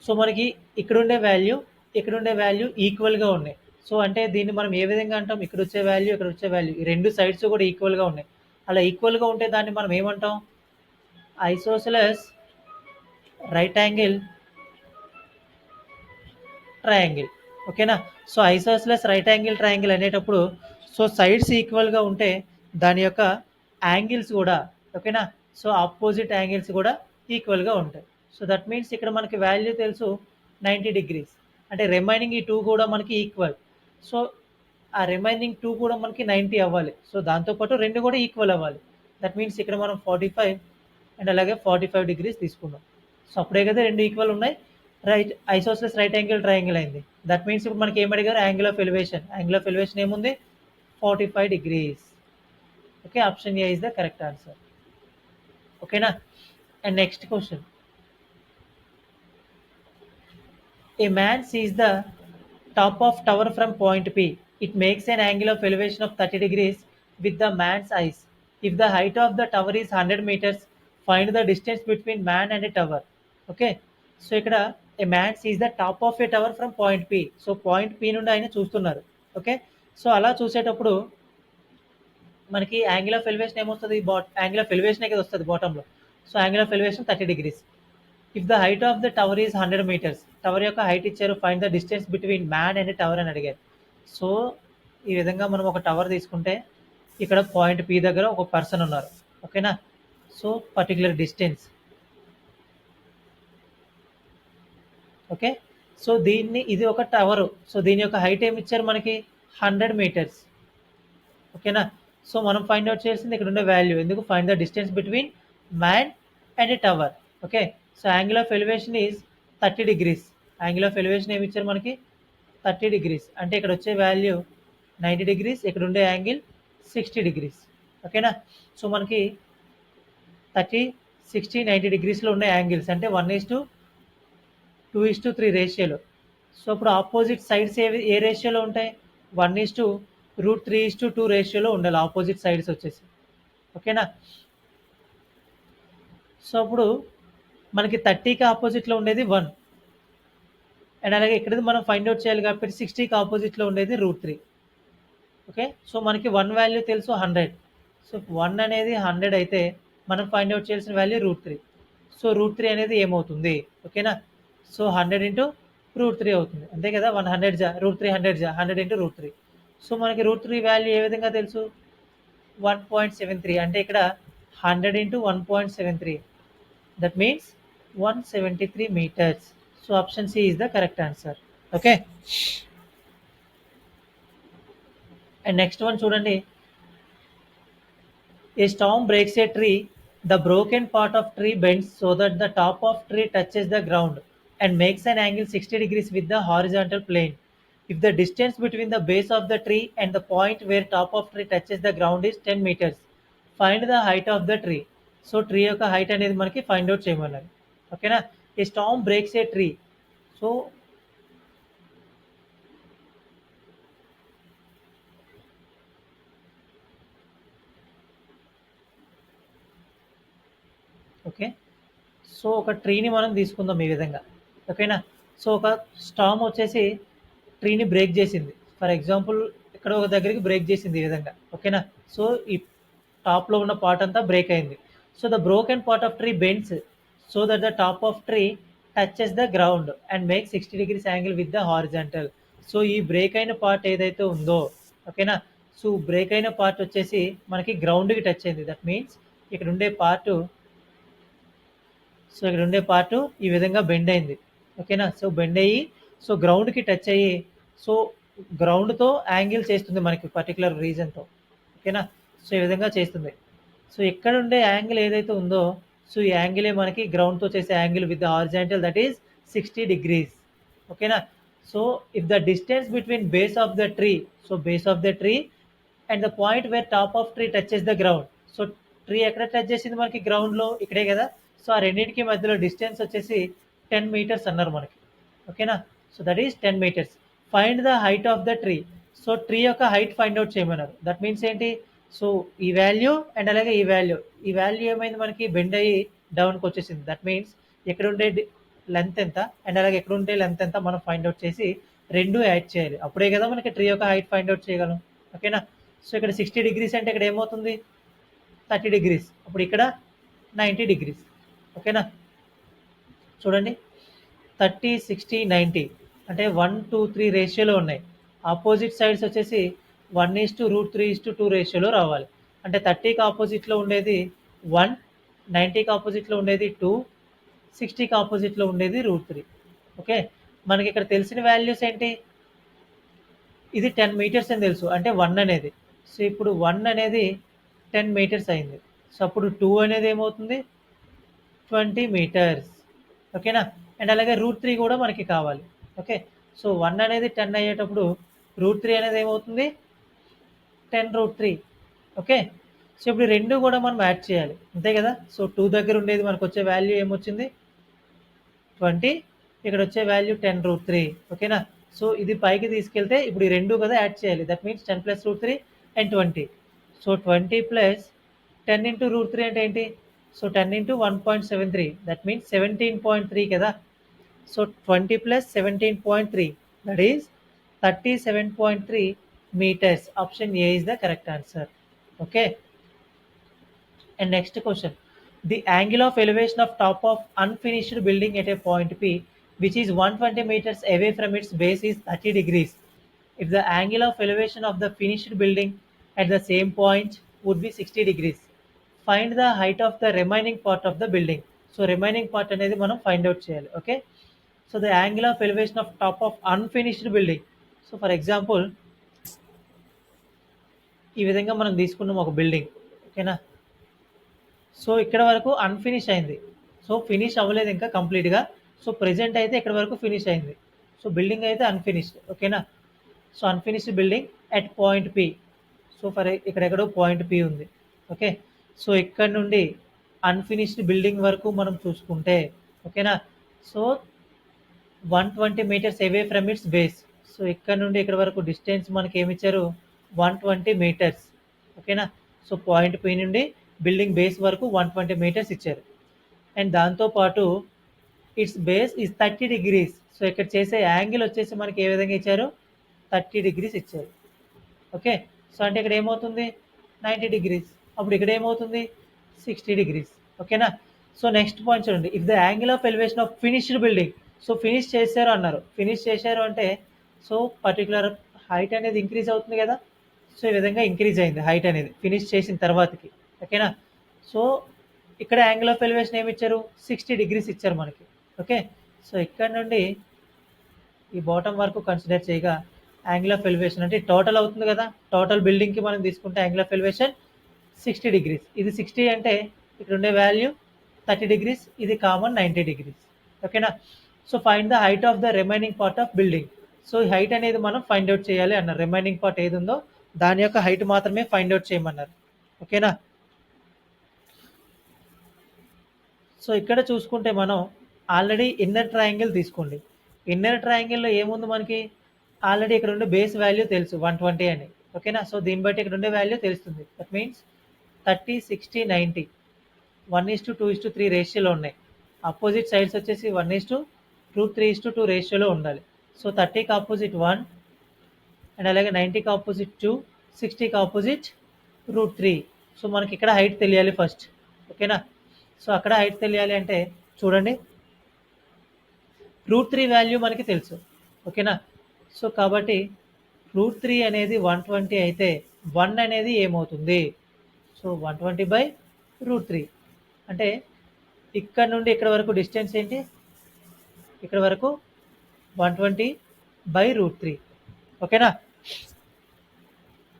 సో మనకి ఇక్కడ ఉండే వాల్యూ ఈక్వల్గా ఉన్నాయి. సో అంటే దీన్ని మనం ఏ విధంగా అంటాం? ఇక్కడ వచ్చే వాల్యూ, ఇక్కడ వచ్చే వాల్యూ, ఈ రెండు సైడ్స్ కూడా ఈక్వల్గా ఉన్నాయి. అలా ఈక్వల్గా ఉంటే దాన్ని మనం ఏమంటాం? Isosceles right angle triangle. ఓకేనా? So isosceles right angle triangle అనేటప్పుడు, సో సైడ్స్ ఈక్వల్గా ఉంటే దాని యొక్క యాంగిల్స్ కూడా, ఓకేనా, సో ఆపోజిట్ యాంగిల్స్ కూడా ఈక్వల్గా ఉంటాయి. సో దట్ మీన్స్ ఇక్కడ మనకి వాల్యూ తెలుసు 90 డిగ్రీస్. అంటే రిమైనింగ్ ఈ 2 కూడా మనకి ఈక్వల్. సో ఆ రిమైనింగ్ 2 కూడా మనకి 90 అవ్వాలి. సో దాంతోపాటు రెండు కూడా ఈక్వల్ అవ్వాలి. దట్ మీన్స్ ఇక్కడ మనం 45 అండ్ అలాగే 45 డిగ్రీస్ తీసుకున్నాం. సో అప్పుడే కదా రెండు ఈక్వల్ ఉన్నాయి. Right, isosceles right angle triangle అయింది. దట్ మీన్స్ ఇప్పుడు మనకి ఏం అడిగారు? Angle of elevation. Angle of elevation ఏముంది? 45 degrees. Okay, option A is the correct answer. ఓకేనా? And next question, a man sees the top of tower from point P. It makes an angle of elevation of 30 degrees with the man's eyes. If the height of the tower is 100 meters, find the distance between man and a tower. Okay, so ఇక్కడ a man sees the top of a tower from point P. So point P నుండి ఆయన చూస్తున్నారు. Okay, so అలా చూసేటప్పుడు మనకి angle of elevation ఏమొస్తుంది, angle of elevation కదా వస్తుంది బాటంలో. So angle of elevation 30 degrees. If the height of the tower is 100 meters, tower యొక్క హైట్ ఇచ్చారు, find the distance between man and tower అని అడిగారు. సో ఈ విధంగా మనం ఒక టవర్ తీసుకుంటే ఇక్కడ పాయింట్ పి దగ్గర ఒక పర్సన్ ఉన్నారు. ఓకేనా, so particular distance. Okay, so ఇది ఒక టవర్. సో దీని యొక్క హైట్ ఏమి ఇచ్చారు మనకి, 100 meters. ఓకేనా, సో మనం ఫైండ్ అవుట్ చేసింది ఇక్కడ ఉండే వాల్యూ. ఎందుకు, find the distance between man and a tower. Okay, so angle of elevation is 30 degrees. Angle of elevation ఏమి ఇచ్చారు మనకి, 30 degrees. అంటే ఇక్కడ వచ్చే వాల్యూ 90 degrees, ఇక్కడ ఉండే యాంగిల్ 60 degrees. ఓకేనా, సో మనకి 30, 60, 90 degreesలో ఉన్న యాంగిల్స్ అంటే 1:2:3 రేషియోలో. సో ఇప్పుడు ఆపోజిట్ సైడ్స్ ఏ రేషియోలో ఉంటాయి, 1:√3:2 రేషియోలో ఉండాలి ఆపోజిట్ సైడ్స్ వచ్చేసి. ఓకేనా, సో అప్పుడు మనకి 30కి ఆపోజిట్లో ఉండేది 1, అండ్ అలాగే ఇక్కడ మనం ఫైండ్ అవుట్ చేయాలి కాబట్టి 60కి ఆపోజిట్లో ఉండేది √3. ఓకే, సో మనకి 1 వాల్యూ తెలుసు 100. సో 1 అనేది 100 అయితే మనం ఫైండ్ అవుట్ చేయాల్సిన వాల్యూ √3. సో √3 అనేది ఏమవుతుంది, ఓకేనా, సో 100 ఇంటూ √3 అవుతుంది, అంతే కదా. 100 √3 100 ఇంటూ √3. సో మనకి √3 వాల్యూ ఏ విధంగా తెలుసు, 1.73. అంటే ఇక్కడ 100 into 1.73, that means 173 meters. So option C is the correct answer. Okay, and next one చూడండి. A storm breaks a tree. The broken part of tree bends so that the top of tree touches the ground and makes an angle 60 degrees with the horizontal plane. If the distance between the base of the tree and the point where top of tree touches the ground is 10 meters, find the height of the tree. So tree యొక్క height అనేది మనకి find out చేయమన్నారు. ఓకేనా, a storm breaks a tree. So okay, so ఒక ట్రీని మనం తీసుకుందాం ఈ విధంగా. ఓకేనా, సో ఒక స్టార్మ్ వచ్చేసి ట్రీని బ్రేక్ చేసింది. ఫర్ ఎగ్జాంపుల్ ఇక్కడ ఒక దగ్గరికి బ్రేక్ చేసింది ఈ విధంగా. ఓకేనా, సో ఈ టాప్లో ఉన్న పార్ట్ అంతా బ్రేక్ అయింది. So the broken part of tree bends so that the top of tree touches the ground and make 60 degrees angle with the horizontal. So ఈ బ్రేక్ అయిన పార్ట్ ఏదైతే ఉందో, ఓకేనా, సో బ్రేక్ అయిన పార్ట్ వచ్చేసి మనకి గ్రౌండ్కి టచ్ అయింది. దట్ మీన్స్ ఇక్కడ ఉండే పార్ట్ ఈ విధంగా బెండ్ అయింది. ఓకేనా, సో బెండ్ అయ్యి సో గ్రౌండ్కి టచ్ అయ్యి సో గ్రౌండ్తో యాంగిల్ చేస్తుంది మనకి పర్టికులర్ రీజన్తో. ఓకేనా, సో ఈ విధంగా చేస్తుంది. సో ఇక్కడ ఉండే యాంగిల్ ఏదైతే ఉందో, సో ఈ యాంగిలే మనకి గ్రౌండ్తో చేసే angle with the horizontal, that is 60 degrees. ఓకేనా, so if the distance between base of the tree, so base of the tree and the point where top of tree touches the ground. So tree ఎక్కడ touch చేసింది మనకి, గ్రౌండ్లో, ఇక్కడే కదా. So ఆ రెండింటికి మధ్యలో డిస్టెన్స్ వచ్చేసి 10 meters అన్నారు మనకి. ఓకేనా, so that is 10 meters. Find the height of the tree. So tree యొక్క హైట్ ఫైండ్ అవుట్ చేయమన్నారు. దట్ మీన్స్ ఏంటి, సో ఈ వాల్యూ అండ్ అలాగే ఈ వాల్యూ ఏమైంది మనకి, బెండ్ అయ్యి డౌన్కి వచ్చేసింది. దట్ మీన్స్ ఎక్కడ ఉండే లెంత్ ఎంత అండ్ అలాగే ఎక్కడ ఉండే లెంత్ ఎంత మనం ఫైండ్ అవుట్ చేసి రెండు యాడ్ చేయాలి. అప్పుడే కదా మనకి ట్రీ యొక్క హైట్ ఫైండ్ అవుట్ చేయగలం. ఓకేనా, సో ఇక్కడ 60 degrees అంటే ఇక్కడ ఏమవుతుంది, 30 degrees. అప్పుడు ఇక్కడ 90 degrees. ఓకేనా, చూడండి 30, 60, 90 అంటే 1:3 రేషియోలో ఉన్నాయి. ఆపోజిట్ సైడ్స్ వచ్చేసి 1:√3:2 రేషియోలో రావాలి. అంటే 30కి ఆపోజిట్లో ఉండేది 1, 90కి ఆపోజిట్లో ఉండేది 2, 60కి ఆపోజిట్లో ఉండేది √3. ఓకే, మనకి ఇక్కడ తెలిసిన వాల్యూస్ ఏంటి, ఇది 10 meters అని తెలుసు, అంటే 1 అనేది. సో ఇప్పుడు 1 అనేది 10 meters అయింది. సో అప్పుడు 2 అనేది ఏమవుతుంది, 20 meters. ఓకేనా, అండ్ అలాగే √3 కూడా మనకి కావాలి. ఓకే, సో 1 అనేది 10 అయ్యేటప్పుడు √3 అనేది ఏమవుతుంది, 10√3. ఓకే, సో ఇప్పుడు రెండు కూడా మనం యాడ్ చేయాలి, అంతే కదా. సో 2 దగ్గర ఉండేది మనకు వచ్చే వాల్యూ ఏమొచ్చింది, 20, ఇక్కడ వచ్చే వాల్యూ 10√3. ఓకేనా, సో ఇది పైకి తీసుకెళ్తే ఇప్పుడు ఈ రెండు కదా యాడ్ చేయాలి. That means 10 + √3 and 20. So 20 + 10 into root three అంటే ఏంటి? సో 10 ఇంటూ 1.73 దట్ మీన్స్ 17.3 కదా. So 20 plus 17.3 that is 37.3 meters. Option A is the correct answer. Okay. And next question. The angle of elevation of top of unfinished building at a point P, which is 120 meters away from its base, is 30 degrees. If the angle of elevation of the finished building at the same point would be 60 degrees. Find the height of the remaining part of the building. So remaining part అనేది మనం find out చేయాలి. Okay. So the angle of elevation of top of unfinished building. So for example, ఈ విధంగా మనం తీసుకున్నాం ఒక building. ఓకేనా. So ఇక్కడ వరకు అన్ఫినిష్ అయింది. సో ఫినిష్ అవ్వలేదు ఇంకా కంప్లీట్గా. సో ప్రెజెంట్ అయితే ఇక్కడ వరకు ఫినిష్ అయింది. సో బిల్డింగ్ అయితే అన్ఫినిష్డ్. ఓకేనా. So unfinished building at point P. So for ఇక్కడెక్కడో పాయింట్ పి ఉంది. ఓకే. సో ఇక్కడ నుండి అన్ఫినిష్డ్ బిల్డింగ్ వరకు మనం చూసుకుంటే ఓకేనా. So 120 meters away from its base. సో ఇక్కడ నుండి ఇక్కడ వరకు డిస్టెన్స్ మనకి ఏమి ఇచ్చారు? 120 meters. ఓకేనా. సో పాయింట్ పి నుండి బిల్డింగ్ బేస్ వరకు 120 meters ఇచ్చారు. అండ్ దాంతోపాటు it's base is 30 degrees. So ఇక్కడ చేసే యాంగిల్ వచ్చేసి మనకి ఏ విధంగా ఇచ్చారు? 30 degrees ఇచ్చారు. ఓకే. సో అంటే ఇక్కడ ఏమవుతుంది? 90 degrees. అప్పుడు ఇక్కడ ఏమవుతుంది? 60 degrees. ఓకేనా. సో నెక్స్ట్ పాయింట్ చూడండి. If the angle of elevation of finished building. So finish చేశారు అన్నారు. ఫినిష్ చేశారు అంటే సో పర్టికులర్ హైట్ అనేది ఇంక్రీజ్ అవుతుంది కదా. సో ఈ విధంగా ఇంక్రీజ్ అయింది హైట్ అనేది ఫినిష్ చేసిన తర్వాతకి. ఓకేనా. సో ఇక్కడ యాంగిల్ ఆఫ్ ఎలివేషన్ ఏమి ఇచ్చారు? 60 degrees ఇచ్చారు మనకి. ఓకే. సో ఇక్కడ నుండి ఈ బాటమ్ వరకు కన్సిడర్ చేయగా యాంగిల్ ఆఫ్ ఎలివేషన్ అంటే టోటల్ అవుతుంది కదా. టోటల్ బిల్డింగ్కి మనం తీసుకుంటే యాంగిల్ ఆఫ్ ఎలివేషన్ 60 degrees. ఇది 60 అంటే ఇక్కడ ఉండే వాల్యూ 30 degrees. ఇది కామన్ 90 degrees. ఓకేనా. So find the height of the remaining part of building. So height అనేది మనం ఫైండ్ అవుట్ చేయాలి అన్నారు. రిమైనింగ్ పార్ట్ ఏది ఉందో దాని యొక్క హైట్ మాత్రమే ఫైండ్ అవుట్ చేయమన్నారు. ఓకేనా. సో ఇక్కడ చూసుకుంటే మనం ఆల్రెడీ ఇన్నర్ ట్రయాంగిల్ తీసుకోండి. ఇన్నర్ ట్రయాంగిల్లో ఏముంది మనకి? ఆల్రెడీ ఇక్కడ ఉండే బేస్ వాల్యూ తెలుసు 120 అని. ఓకేనా. సో దీన్ని బట్టి ఇక్కడ ఉండే వాల్యూ తెలుస్తుంది. దట్ మీన్స్ 30, 60, 90 1:2:3 రేషియోలో ఉన్నాయి. అపోజిట్ సైడ్స్ వచ్చేసి 1:3:2 రేషియోలో ఉండాలి. సో 30కి ఆపోజిట్ 1 అండ్ అలాగే 90కి ఆపోజిట్ 2, 60కి ఆపోజిట్ √3. సో మనకి ఇక్కడ హైట్ తెలియాలి ఫస్ట్. ఓకేనా. సో అక్కడ హైట్ తెలియాలి అంటే చూడండి √3 వాల్యూ మనకి తెలుసు. ఓకేనా. సో కాబట్టి √3 అనేది 120 అయితే 1 అనేది ఏమవుతుంది? సో 120/√3 అంటే ఇక్కడ నుండి ఇక్కడ వరకు డిస్టెన్స్ ఏంటి? ఇక్కడ వరకు 120/√3. ఓకేనా.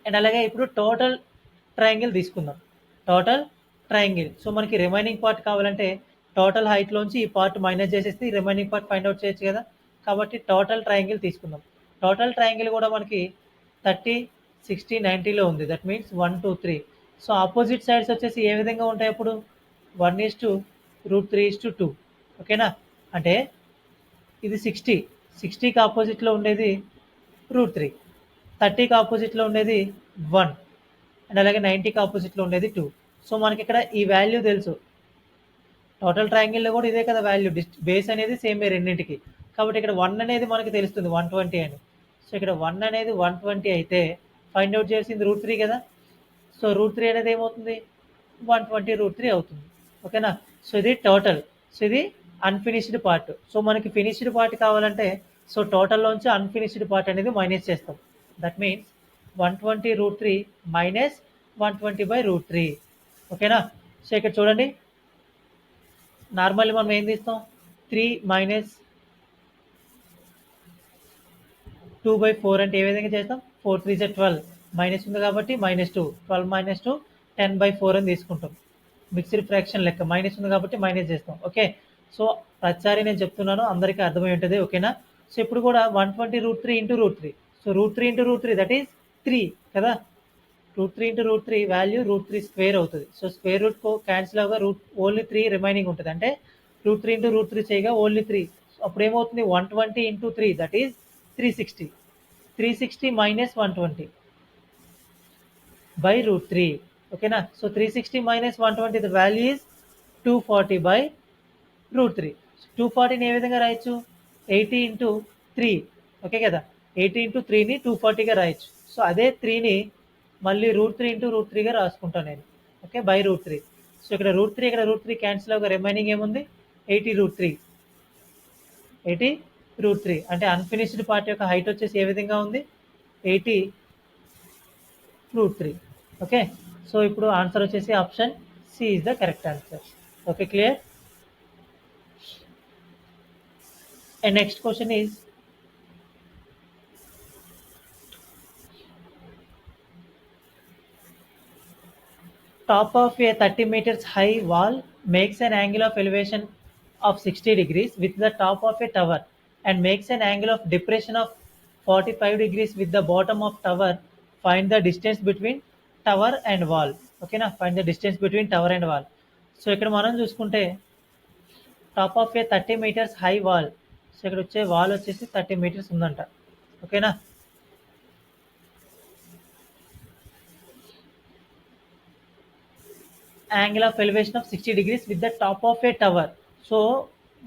అండ్ అలాగే ఇప్పుడు టోటల్ ట్రయాంగిల్ తీసుకుందాం. Total triangle. సో మనకి రిమైనింగ్ పార్ట్ కావాలంటే టోటల్ హైట్లోంచి ఈ పార్ట్ మైనస్ చేసేసి రిమైనింగ్ పార్ట్ ఫైండ్ అవుట్ చేయొచ్చు కదా. కాబట్టి టోటల్ ట్రయాంగిల్ తీసుకుందాం. టోటల్ ట్రయాంగిల్ కూడా మనకి 30, 60, 90లో ఉంది. That means 1, 2, 3. So opposite sides వచ్చేసి ఏ విధంగా ఉంటాయి అప్పుడు? 1:3:2. ఓకేనా. అంటే ఇది 60, 60కి ఆపోజిట్లో ఉండేది √3, 30కి ఆపోజిట్లో ఉండేది 1 అండ్ అలాగే 90కి ఆపోజిట్లో ఉండేది 2. సో మనకి ఇక్కడ ఈ వాల్యూ తెలుసు. టోటల్ ట్రయాంగిల్లో కూడా ఇదే కదా వాల్యూ. బేస్ అనేది సేమే రెండింటికి. కాబట్టి ఇక్కడ 1 అనేది మనకి తెలుస్తుంది 120 అని. సో ఇక్కడ 1 అనేది 120 అయితే ఫైండ్ అవుట్ చేసింది √3 కదా. సో √3 అనేది ఏమవుతుంది? 120/√3 అవుతుంది. ఓకేనా. సో ఇది టోటల్. సో ఇది అన్ఫినిష్డ్ పార్ట్. సో మనకి ఫినిష్డ్ పార్ట్ కావాలంటే సో టోటల్లోంచి అన్ఫినిష్డ్ పార్ట్ అనేది మైనస్ చేస్తాం. That means 120/√3 minus 120/√3. ఓకేనా. సో ఇక్కడ చూడండి నార్మల్లీ మనం ఏం తీస్తాం? 3 మైనస్ 2/4 అంటే ఏ విధంగా చేస్తాం? 4 3 12 మైనస్ ఉంది కాబట్టి -2, 12 - 2 10/4 అని తీసుకుంటాం. మిక్స్డ్ ఫ్రాక్షన్ లెక్క మైనస్ ఉంది కాబట్టి మైనస్ చేస్తాం. ఓకే. సో ప్రతిసారి నేను చెప్తున్నాను, అందరికీ అర్థమై ఉంటుంది. ఓకేనా. సో ఇప్పుడు కూడా 120/√3 into √3. So √3 into √3 that is 3 కదా. √3 ఇంటూ √3 వాల్యూ √3 స్క్వేర్ అవుతుంది. సో స్క్వేర్ రూట్ క్యాన్సిల్ అవగా ఓన్లీ 3 రిమైనింగ్ ఉంటుంది. అంటే √3 ఇంటూ √3 చేయగా ఓన్లీ 3. అప్పుడు ఏమవుతుంది? 120 ఇంటూ 3 దట్ ఈస్ 360. 360 మైనస్ 120/√3. ఓకేనా. So 360 minus 120 the value is 240/√3. 240ని ఏ విధంగా రాయొచ్చు, 80 ఇంటూ 3, ఓకే కదా. 80 ఇంటూ 3ని 240గా రాయొచ్చు. సో అదే 3ని మళ్ళీ √3 ఇంటూ √3గా రాసుకుంటాను నేను, ఓకే, బై √3. సో ఇక్కడ √3 ఇక్కడ √3 క్యాన్సిల్ అవ్వగా రిమైనింగ్ ఏముంది, 80√3. 80√3 అంటే అన్ఫినిష్డ్ పార్ట్ యొక్క హైట్ వచ్చేసి ఏ విధంగా ఉంది, 80√3. ఓకే. సో ఇప్పుడు ఆన్సర్ వచ్చేసి option C is the correct answer. Okay, clear. And next question is top of a 30 meters high wall makes an angle of elevation of 60 degrees with the top of a tower and makes an angle of depression of 45 degrees with the bottom of tower. Find the distance between tower and wall. ఓకేనా, find the distance between tower and wall. So ఇక్కడ మనం చూసుకుంటే top of A 30 meters high wall. So ఇక్కడ వచ్చే wall వచ్చేసి 30 meters ఉందంట, ఓకేనా. Angle of elevation of 60 degrees with the top of a tower. So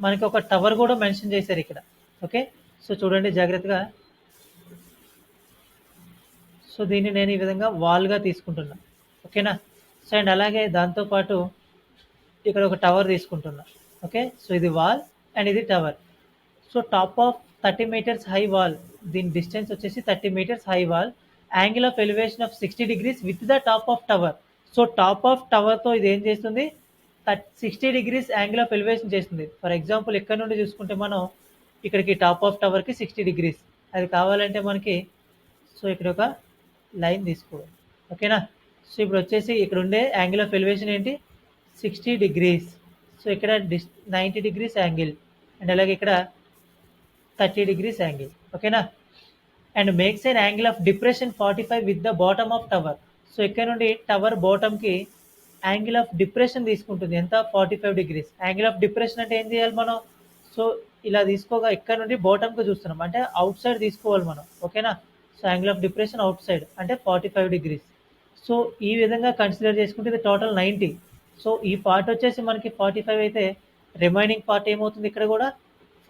మనకి ఒక టవర్ కూడా మెన్షన్ చేశారు ఇక్కడ, ఓకే. సో చూడండి జాగ్రత్తగా. సో దీన్ని నేను ఈ విధంగా వాల్గా తీసుకుంటున్నా, ఓకేనా. సో అండ్ అలాగే దాంతోపాటు ఇక్కడ ఒక టవర్ తీసుకుంటున్నా, ఓకే. సో ఇది వాల్ అండ్ ఇది tower. So top of 30 meters high wall, దీని డిస్టెన్స్ వచ్చేసి 30 meters high wall, angle of elevation of 60 degrees with the top of tower. So top of టవర్తో ఇది ఏం చేస్తుంది, 60 degrees యాంగిల్ ఆఫ్ ఎలివేషన్ చేస్తుంది. For example ఇక్కడ నుండి చూసుకుంటే మనం ఇక్కడికి టాప్ ఆఫ్ టవర్కి 60 degrees, అది కావాలంటే మనకి సో ఇక్కడ ఒక లైన్ తీసుకోవాలి, ఓకేనా. సో ఇప్పుడు వచ్చేసి ఇక్కడ ఉండే యాంగిల్ ఆఫ్ ఎలివేషన్ ఏంటి, 60 degrees. సో ఇక్కడ 90 degrees యాంగిల్ అండ్ అలాగే ఇక్కడ 30 degrees యాంగిల్, ఓకేనా. And makes N angle of depression 45 with the bottom of tower. So ఇక్కడ నుండి టవర్ బాటమ్కి యాంగిల్ ఆఫ్ డిప్రెషన్ తీసుకుంటుంది, ఎంత, 45 degrees. యాంగిల్ ఆఫ్ డిప్రెషన్ అంటే ఏం చేయాలి మనం, సో ఇలా తీసుకోగా ఇక్కడ నుండి బాటమ్కి చూస్తున్నాం అంటే అవుట్ సైడ్ తీసుకోవాలి మనం, ఓకేనా. So angle of depression out side అంటే 45 degrees. సో ఈ విధంగా కన్సిడర్ చేసుకుంటే ఇది టోటల్ 90. సో ఈ పార్ట్ వచ్చేసి మనకి 45 అయితే రిమైనింగ్ పార్ట్ ఏమవుతుంది, ఇక్కడ కూడా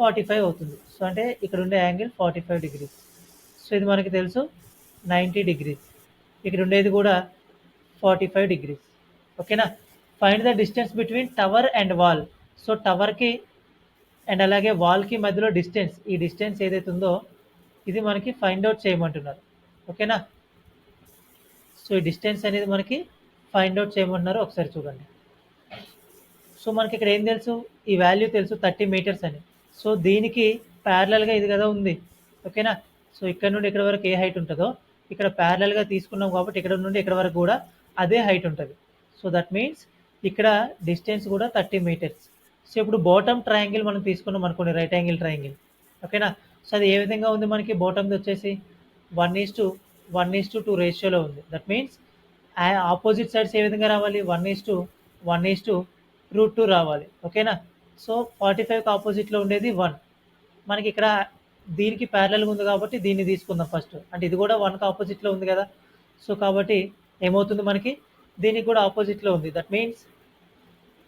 45 అవుతుంది. సో అంటే ఇక్కడ ఉండే యాంగిల్ 45 degrees. సో ఇది మనకి తెలుసు 90 degrees. ఇక్కడ ఉండేది కూడా 45 degrees, ఓకేనా. Find the distance between tower and wall. So టవర్కి అండ్ అలాగే వాల్కి మధ్యలో డిస్టెన్స్, ఈ డిస్టెన్స్ ఏదైతే ఉందో ఇది మనకి ఫైండ్ అవుట్ చేయమంటున్నారు, ఓకేనా. సో ఈ డిస్టెన్స్ అనేది మనకి ఫైండ్ అవుట్ చేయమంటున్నారు, ఒకసారి చూడండి. సో మనకి ఇక్కడ ఏం తెలుసు, ఈ వాల్యూ తెలుసు 30 meters అని. సో దీనికి ప్యారలల్గా ఇది కదా ఉంది, ఓకేనా. సో ఇక్కడ నుండి ఇక్కడ వరకు ఏ హైట్ ఉంటుందో ఇక్కడ ప్యారలల్గా తీసుకున్నాం కాబట్టి ఇక్కడ నుండి ఇక్కడ వరకు కూడా అదే హైట్ ఉంటుంది. సో దట్ మీన్స్ ఇక్కడ డిస్టెన్స్ కూడా 30 meters. సో ఇప్పుడు బాటమ్ ట్రయాంగిల్ మనం తీసుకున్నాం అనుకోండి, రైట్ యాంగిల్ ట్రయాంగిల్, ఓకేనా. సో అది ఏ విధంగా ఉంది మనకి, బాటమ్ది వచ్చేసి 1:1:2 రేషియోలో ఉంది. దట్ మీన్స్ ఆపోజిట్ సైడ్స్ ఏ విధంగా రావాలి, 1:1:√2 రావాలి, ఓకేనా. సో 45కి ఆపోజిట్లో ఉండేది 1, మనకి ఇక్కడ దీనికి ప్యారలల్గా ఉంది కాబట్టి దీన్ని తీసుకుందాం ఫస్ట్, అంటే ఇది కూడా 1కి ఆపోజిట్లో ఉంది కదా. సో కాబట్టి ఏమవుతుంది మనకి, దీనికి కూడా ఆపోజిట్లో ఉంది. దట్ మీన్స్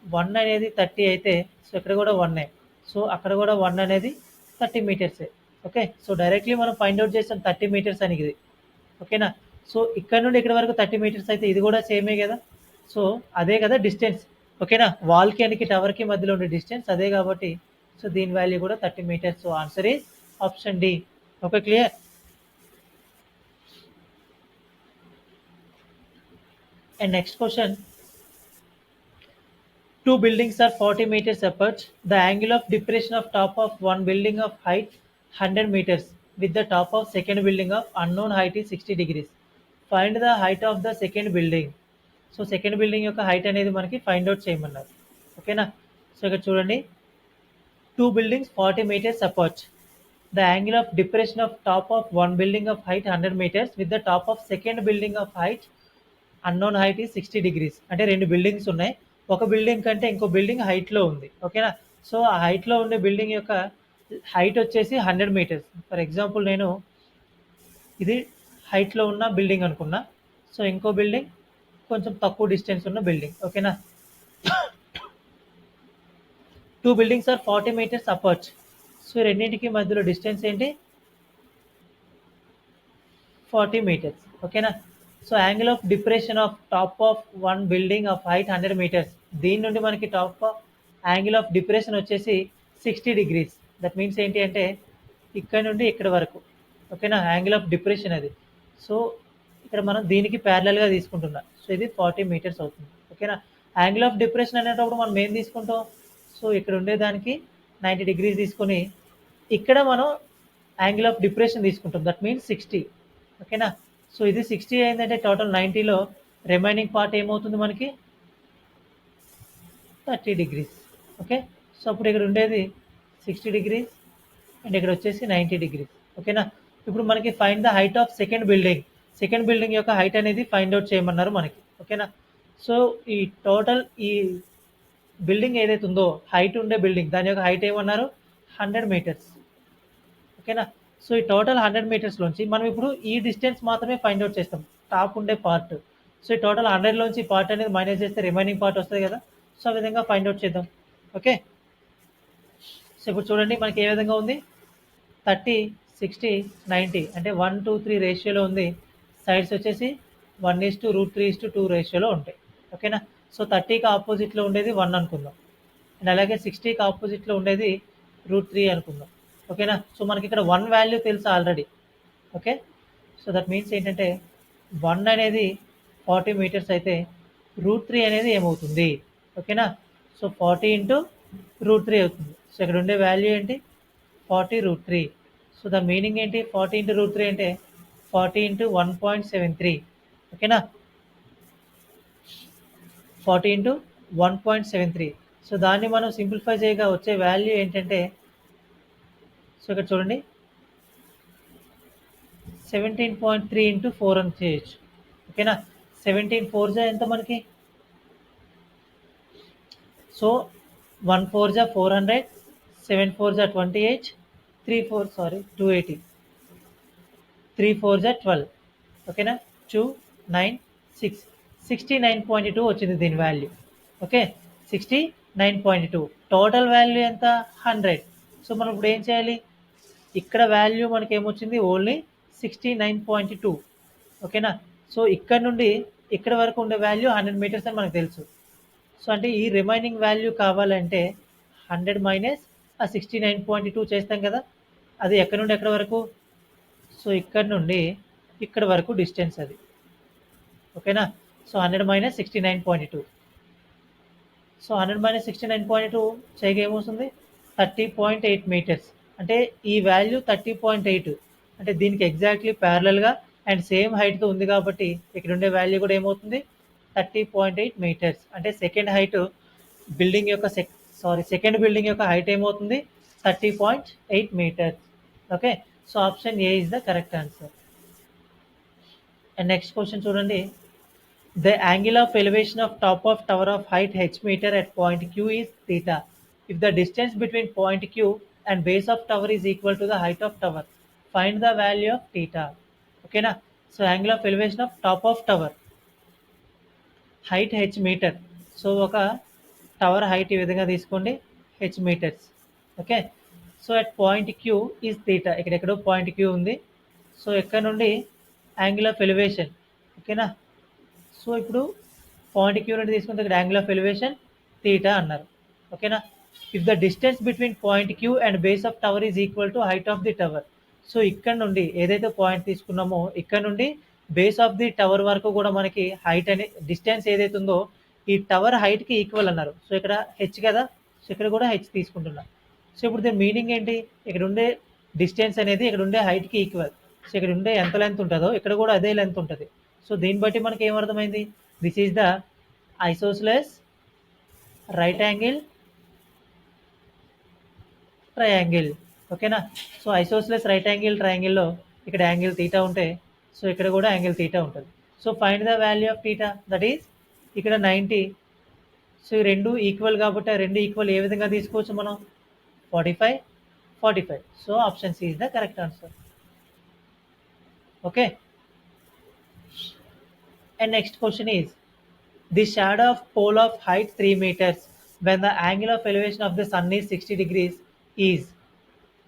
1 అనేది 30 అయితే సో ఇక్కడ కూడా 1. సో అక్కడ కూడా 1 అనేది 30 meters. ఓకే. సో డైరెక్ట్లీ మనం ఫైండ్ అవుట్ చేస్తాం 30 meters అని ఇది, ఓకేనా. సో ఇక్కడ నుండి ఇక్కడ వరకు 30 meters అయితే ఇది కూడా సేమే కదా. సో అదే కదా డిస్టెన్స్, ఓకేనా. వాల్కి అండ్ టవర్కి మధ్యలో ఉండే డిస్టెన్స్ అదే కాబట్టి సో దీని వాల్యూ కూడా 30 meters. So answer is option D. Okay, clear. And next question, two buildings are 40 meters apart. The angle of depression of top of one building of height 100 meters with the top of second building of unknown height is 60 degrees. Find the height of the second building. So second building యొక్క height అనేది మనకి find out చేయమన్నారు, ఓకేనా. So ఇక్కడ చూడండి, 2 buildings 40 meters apart. The angle of depression of top of one building of height 100 meters with the top of second building of height unknown height ఈ 60 degrees. అంటే 2 buildings ఉన్నాయి, ఒక బిల్డింగ్ కంటే ఇంకో బిల్డింగ్ హైట్లో ఉంది, ఓకేనా. సో ఆ హైట్లో ఉండే బిల్డింగ్ యొక్క హైట్ వచ్చేసి 100 meters. ఫర్ ఎగ్జాంపుల్ నేను ఇది హైట్లో ఉన్న బిల్డింగ్ అనుకున్నా. సో ఇంకో బిల్డింగ్ కొంచెం తక్కువ డిస్టెన్స్ ఉన్న బిల్డింగ్. ఓకేనా? Two buildings are 40 metres apart. So రెండింటికి మధ్యలో డిస్టెన్స్ ఏంటి? 40 meters. ఓకేనా? So angle of depression of top of one building of height 100 metres. దీని నుండి మనకి టాప్ యాంగిల్ ఆఫ్ డిప్రెషన్ వచ్చేసి 60 degrees. దట్ మీన్స్ ఏంటి అంటే ఇక్కడ నుండి ఇక్కడ వరకు. ఓకేనా? యాంగిల్ ఆఫ్ డిప్రెషన్ అది. సో ఇక్కడ మనం దీనికి ప్యారలల్గా తీసుకుంటున్నాం. సో ఇది 40 మీటర్స్ అవుతుంది. ఓకేనా? యాంగిల్ ఆఫ్ డిప్రెషన్ అనేటప్పుడు మనం ఏం తీసుకుంటాం? సో ఇక్కడ ఉండేదానికి 90 degrees తీసుకొని ఇక్కడ మనం యాంగిల్ ఆఫ్ డిప్రెషన్ తీసుకుంటాం. That means 60. ఓకేనా? సో ఇది 60 అయిందంటే టోటల్ 90లో రిమైనింగ్ పార్ట్ ఏమవుతుంది మనకి? 30 degrees. ఓకే? సో అప్పుడు ఇక్కడ ఉండేది 60 degrees అండ్ ఇక్కడ వచ్చేసి 90 degrees. ఓకేనా? ఇప్పుడు మనకి find the height of second building. Second building యొక్క హైట్ అనేది ఫైండ్ అవుట్ చేయమన్నారు మనకి. ఓకేనా? సో ఈ టోటల్ ఈ బిల్డింగ్ ఏదైతే ఉందో హైట్ ఉండే బిల్డింగ్ దాని యొక్క హైట్ ఏమన్నారు? 100 meters. ఓకేనా? సో ఈ టోటల్ 100 మీటర్స్లోంచి మనం ఇప్పుడు ఈ డిస్టెన్స్ మాత్రమే ఫైండ్ అవుట్ చేస్తాం, టాప్ ఉండే పార్ట్. సో ఈ టోటల్ 100లోంచి పార్ట్ అనేది మైనస్ చేస్తే రిమైనింగ్ పార్ట్ వస్తుంది కదా. సో ఆ విధంగా ఫైండ్ అవుట్ చేద్దాం. ఓకే? సో ఇప్పుడు చూడండి మనకి ఏ విధంగా ఉంది? 30, 60, 90 అంటే 1, 2, 3 రేషియోలో ఉంది. సైడ్స్ వచ్చేసి 1:√3:2 రేషియోలో ఉంటాయి. ఓకేనా? సో 30కి ఆపోజిట్లో ఉండేది 1 అనుకుందాం అండ్ అలాగే 60కి ఆపోజిట్లో ఉండేది √3 అనుకుందాం. ఓకేనా? సో మనకి ఇక్కడ 1 వాల్యూ తెలుసు already. Okay? So that means ఏంటంటే 1 అనేది 40 మీటర్స్ అయితే √3 అనేది ఏమవుతుంది? ఓకేనా? సో 40 ఇంటూ √3 అవుతుంది. సో ఇక్కడ ఉండే వాల్యూ ఏంటి? 40√3. సో ద మీనింగ్ ఏంటి? 40 ఇంటూ √3 అంటే 40 ఇంటూ 1.73. ఓకేనా? 40 ఇంటూ 1.73. సో దాన్ని మనం సింప్లిఫై చేయగా వచ్చే వాల్యూ ఏంటంటే, సో ఇక్కడ చూడండి 17.3 ఇంటూ 4 అని చేయొచ్చు. ఓకేనా? 17 4 ఎంత మనకి? సో 1 4 400, 7 4 28, 280, 3 4 12. ఓకేనా? 2 9 6 69.2 వచ్చింది దీని వాల్యూ. ఓకే? 69.2. టోటల్ వాల్యూ ఎంత? 100. సో మనం ఇప్పుడు ఏం చేయాలి? ఇక్కడ వాల్యూ మనకి ఏమొచ్చింది? ఓన్లీ 69.2. ఓకేనా? సో ఇక్కడ నుండి ఇక్కడ వరకు ఉండే వాల్యూ 100 మీటర్స్ అని మనకు తెలుసు. సో అంటే ఈ రిమైనింగ్ వాల్యూ కావాలంటే 100 మైనస్ ఆ 69.2 చేస్తాం కదా. అది ఎక్కడ నుండి ఎక్కడ వరకు? సో ఇక్కడ నుండి ఇక్కడ వరకు డిస్టెన్స్ అది. ఓకేనా? So 100 minus 69.2. సో 100 మైనస్ 69.2 చేయగా ఏమవుతుంది? 30.8 మీటర్స్. అంటే ఈ వాల్యూ 30.8 అంటే దీనికి ఎగ్జాక్ట్లీ ప్యారలల్గా అండ్ సేమ్ హైట్తో ఉంది కాబట్టి ఇక్కడ ఉండే వాల్యూ కూడా ఏమవుతుంది? 30.8 మీటర్స్. అంటే సెకండ్ హైట్ బిల్డింగ్ యొక్క సెకండ్ బిల్డింగ్ యొక్క హైట్ ఏమవుతుంది? 30.8 metres. Okay? So option A is the correct answer. And next question చూడండి. The angle of elevation of top of tower of height h meter at point Q is theta. If the distance between point Q and base of tower is equal to the height of tower, find the value of theta. Okay na? So angle of elevation of top of tower, height h meter. So ఒక tower height ఈ విధంగా తీసుకోండి, h metres. Okay? So at point Q is theta. ఇక్కడెక్కడో point Q ఉంది. So ఎక్కడ నుండి angle of elevation. ఓకేనా? So ఇప్పుడు పాయింట్ క్యూ నుండి తీసుకుంటే ఇక్కడ యాంగిల్ ఆఫ్ ఎలివేషన్ థీటా అన్నారు. ఓకేనా? If the distance between point Q and base of tower is equal to height of the tower. So ఇక్కడ నుండి ఏదైతే పాయింట్ తీసుకున్నామో ఇక్కడ నుండి బేస్ ఆఫ్ ది టవర్ వరకు కూడా మనకి హైట్ అనే డిస్టెన్స్ ఏదైతే ఉందో ఈ టవర్ హైట్కి ఈక్వల్ అన్నారు. సో ఇక్కడ హెచ్ కదా. సో ఇక్కడ కూడా హెచ్ తీసుకుంటున్నా. సో ఇప్పుడు దీని మీనింగ్ ఏంటి? ఇక్కడ ఉండే డిస్టెన్స్ అనేది ఇక్కడ ఉండే హైట్కి ఈక్వల్. సో ఇక్కడ ఉండే ఎంత లెంత్ ఉంటుందో ఇక్కడ కూడా అదే లెంత్ ఉంటుంది. సో దీన్ని బట్టి మనకి ఏమర్థమైంది? This is the isosceles right angle triangle. ఓకేనా? సో ఐసోస్లెస్ రైట్ యాంగిల్ ట్రయాంగిల్లో ఇక్కడ యాంగిల్ తీటా ఉంటే సో ఇక్కడ కూడా యాంగిల్ తీటా ఉంటుంది. So find the value of theta. That is ఇక్కడ 90. సో ఈ రెండు ఈక్వల్ కాబట్టి ఆ రెండు ఈక్వల్ ఏ విధంగా తీసుకోవచ్చు మనం? 45, 45. So option C is the correct answer. Okay? And next question is, the shadow of pole of height 3 meters when the angle of elevation of the sun is 60 degrees is.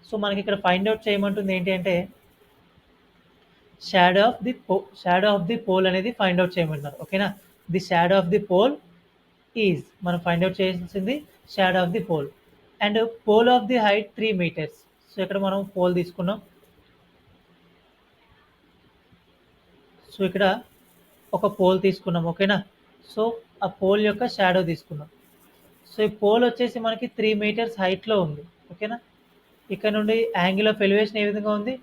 So మనకి ఇక్కడ find out చేయమంటుంది ఏంటి అంటే shadow of the pole అనేది find out చేయమంటున్నారు. ఓకేనా, the shadow of the pole is మనం find out చేయాల్సింది shadow of the pole. And pole of the height 3 meters. So ఇక్కడ మనం పోల్ తీసుకున్నాం. సో ఇక్కడ ఒక పోల్ తీసుకున్నాం. ఓకేనా, సో ఆ పోల్ యొక్క షాడో తీసుకున్నాం. సో ఈ పోల్ వచ్చేసి మనకి 3 meters హైట్లో ఉంది. ఓకేనా, ఇక్కడ నుండి యాంగిల్ ఆఫ్ ఎలివేషన్ ఏ విధంగా ఉంది,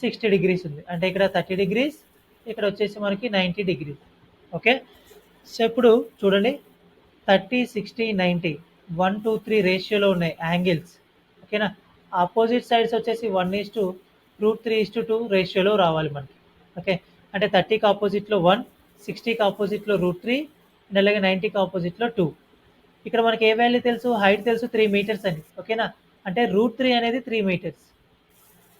60 degrees ఉంది. అంటే ఇక్కడ 30 degrees, ఇక్కడ వచ్చేసి మనకి 90 degrees. ఓకే, సో ఇప్పుడు చూడండి 30, 60, 90 1 to 3 రేషియోలో ఉన్నాయి యాంగిల్స్. ఓకేనా, ఆపోజిట్ సైడ్స్ వచ్చేసి 1:√3:2 రేషియోలో రావాలి మనకి. ఓకే, అంటే 30కి ఆపోజిట్లో 1, 60కి ఆపోజిట్లో √3 అండ్ అలాగే 90కి ఆపోజిట్లో 2. ఇక్కడ మనకి ఏ వాల్యూ తెలుసు, హైట్ తెలుసు 3 meters అని. ఓకేనా, అంటే √3 అనేది 3 meters.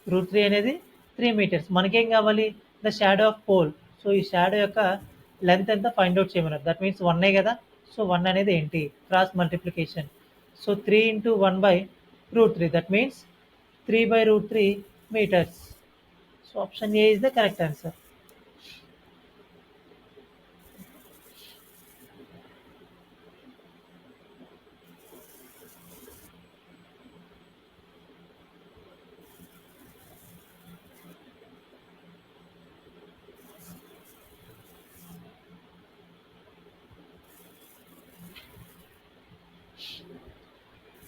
√3 అనేది 3 meters. మనకేం కావాలి, the shadow of pole. So ఈ షాడో యొక్క లెంత్ ఎంత ఫైండ్ అవుట్ చేయమన్నారు. దట్ మీన్స్ 1 కదా. సో 1 అనేది ఏంటి, cross multiplication. So 3 into 1/√3, that means 3/√3 meters. So option A is the correct answer.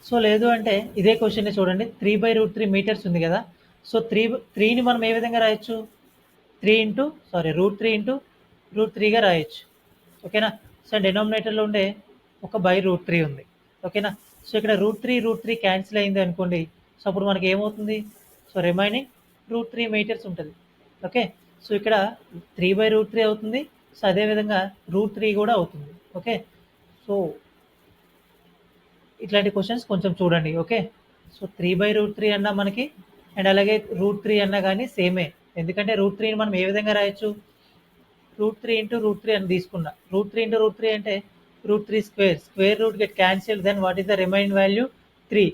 So లేదు అంటే ఇదే క్వశ్చన్ చూడండి, 3/√3 meters ఉంది కదా. సో 3ని మనం ఏ విధంగా రాయొచ్చు, √3 రాయొచ్చు. ఓకేనా, సో డినామినేటర్లో ఉండే ఒక /√3 ఉంది. ఓకేనా, సో ఇక్కడ √3 క్యాన్సిల్ అయింది అనుకోండి. సో అప్పుడు మనకి ఏమవుతుంది, సో రిమైనింగ్ √3 meters ఉంటుంది. ఓకే, సో ఇక్కడ 3/√3 అవుతుంది. సో అదేవిధంగా √3 కూడా అవుతుంది. ఓకే, సో ఇట్లాంటి క్వశ్చన్స్ కొంచెం చూడండి. ఓకే, సో 3/√3 అన్నా మనకి అండ్ అలాగే √3 అన్నా కానీ సేమే. ఎందుకంటే √3ని మనం ఏ విధంగా రాయొచ్చు, √3 into √3 అని తీసుకున్నా. √3 into √3 అంటే √3 square root get cancel, then what is the remain value 3.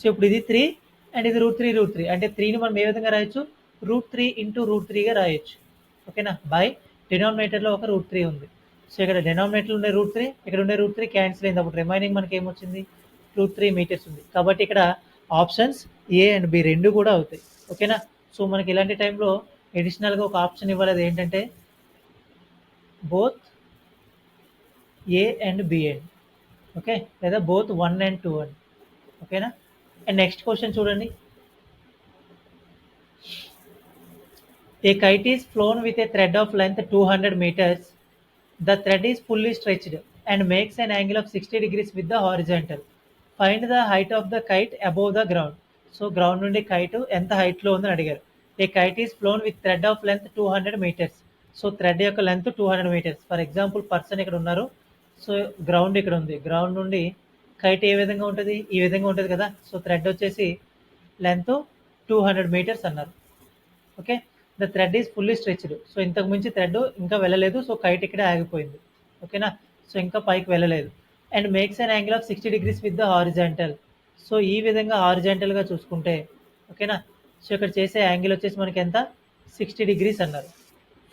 So ఇప్పుడు ఇది 3 అండ్ ఇది √3 అంటే 3ని మనం ఏ విధంగా రాయొచ్చు, √3 into √3గా రాయొచ్చు. ఓకేనా, బై డినామినేటర్లో ఒక √3 ఉంది. సో ఇక్కడ డినామినేటర్లో ఉండే √3, ఇక్కడ ఉండే √3 క్యాన్సిల్ అయింది. అప్పుడు రిమైనింగ్ మనకి ఏమొచ్చింది, √3 meters ఉంది. కాబట్టి ఇక్కడ ఆప్షన్స్ ఏ అండ్ బి రెండు కూడా అవుతాయి. ఓకేనా, సో మనకి ఇలాంటి టైంలో అడిషనల్గా ఒక ఆప్షన్ ఇవ్వాలి, అది ఏంటంటే both A and B and. Okay, లేదా బోత్ 1 and 2 అని. ఓకేనా, అండ్ నెక్స్ట్ క్వశ్చన్ చూడండి. A kite is flown with a thread of length 200 meters. The thread is fully stretched and makes an angle of 60 degrees with the horizontal. Find the height of the kite above the ground. So ground నుండి kite ఎంత హైట్లో ఉందని అడిగారు. A kite is flown with thread of length 200 meters. So thread యొక్క length 200 meters. For example person ఇక్కడ ఉన్నారు. So ground ఇక్కడ ఉంది. గ్రౌండ్ నుండి కైట్ ఏ విధంగా ఉంటుంది, ఈ విధంగా ఉంటుంది కదా. సో థ్రెడ్ వచ్చేసి లెంత్ 200 meters అన్నారు. Okay, the thread is fully stretched. So ఇంతకు మించి థ్రెడ్ ఇంకా వెళ్ళలేదు. సో కైట్ ఇక్కడే ఆగిపోయింది. ఓకేనా, సో ఇంకా పైకి వెళ్ళలేదు. And makes an angle of 60 degrees with the horizontal. So ఈ విధంగా హారిజాంటల్గా చూసుకుంటే, ఓకేనా, సో ఇక్కడ చేసే యాంగిల్ వచ్చేసి మనకి ఎంత, 60 degrees అన్నారు.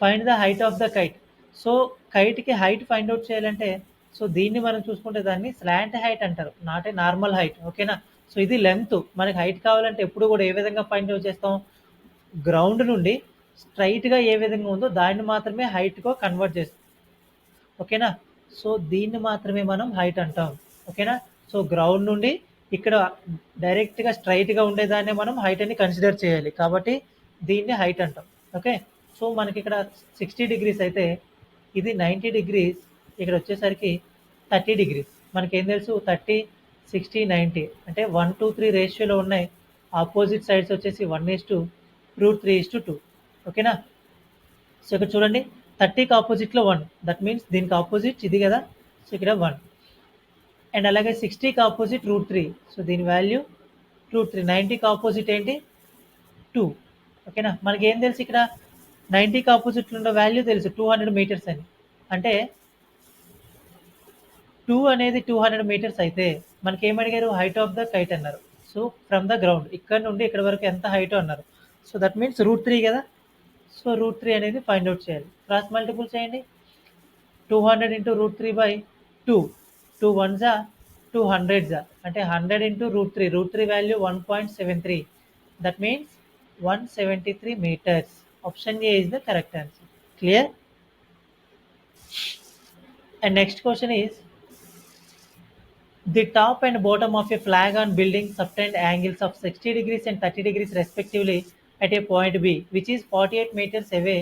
Find the height of the kite. So కైట్కి హైట్ ఫైండ్ అవుట్ చేయాలంటే, సో దీన్ని మనం చూసుకుంటే దాన్ని స్లాంట్ హైట్ అంటారు, నాట్ ఏ నార్మల్ హైట్. ఓకేనా, సో ఇది లెంత్. మనకి హైట్ కావాలంటే ఎప్పుడు కూడా ఏ విధంగా ఫైండ్ అవుట్ చేస్తాం, గ్రౌండ్ నుండి స్ట్రైట్గా ఏ విధంగా ఉందో దాన్ని మాత్రమే హైట్గా కన్వర్ట్ చేస్తాం. ఓకేనా, సో దీన్ని మాత్రమే మనం హైట్ అంటాం. ఓకేనా, సో గ్రౌండ్ నుండి ఇక్కడ డైరెక్ట్గా స్ట్రైట్గా ఉండేదాన్ని మనం హైట్ అని కన్సిడర్ చేయాలి. కాబట్టి దీన్ని హైట్ అంటాం. ఓకే, సో మనకి ఇక్కడ 60 degrees అయితే ఇది 90 degrees, ఇక్కడ వచ్చేసరికి 30 degrees. మనకేం తెలుసు, 30, 60, 90 అంటే 1 to 3 రేషియోలో ఉన్నాయి. ఆపోజిట్ సైడ్స్ వచ్చేసి 1:√3:2. ఓకేనా, సో ఇక్కడ చూడండి 30కి ఆపోజిట్లో 1, దట్ మీన్స్ దీనికి ఆపోజిట్ ఇది కదా. సో ఇక్కడ 1 అండ్ అలాగే 60కి ఆపోజిట్ √3. సో దీని వాల్యూ √3. 90కి ఆపోజిట్ ఏంటి, 2. ఓకేనా, మనకి ఏం తెలుసు, ఇక్కడ 90కి ఆపోజిట్లో ఉన్న వాల్యూ తెలుసు 200 meters అని. అంటే 2 అనేది 200 మీటర్స్ అయితే మనకేమడిగారు? హైట్ ఆఫ్ ద కైట్ అన్నారు. సో, ఫ్రమ్ ద గ్రౌండ్ ఇక్కడ నుండి ఇక్కడ వరకు ఎంత హైటో అన్నారు. సో, దట్ మీన్స్ √3 కదా! సో, √3 అనేది ఫైండ్ ఔట్ చేయాలి. క్రాస్ మల్టిపుల్ చేయండి. 200 ఇంటూ √3/2. 2 వన్స్ జా 2 హండ్రెడ్స్ జా అంటే 100 into √3. √3 value 1.73. That means 173 meters. Option A is the correct answer. Clear? And next question is, the top and bottom of a flag on building subtend angles of 60 degrees and 30 degrees respectively at a point B, which is 48 meters away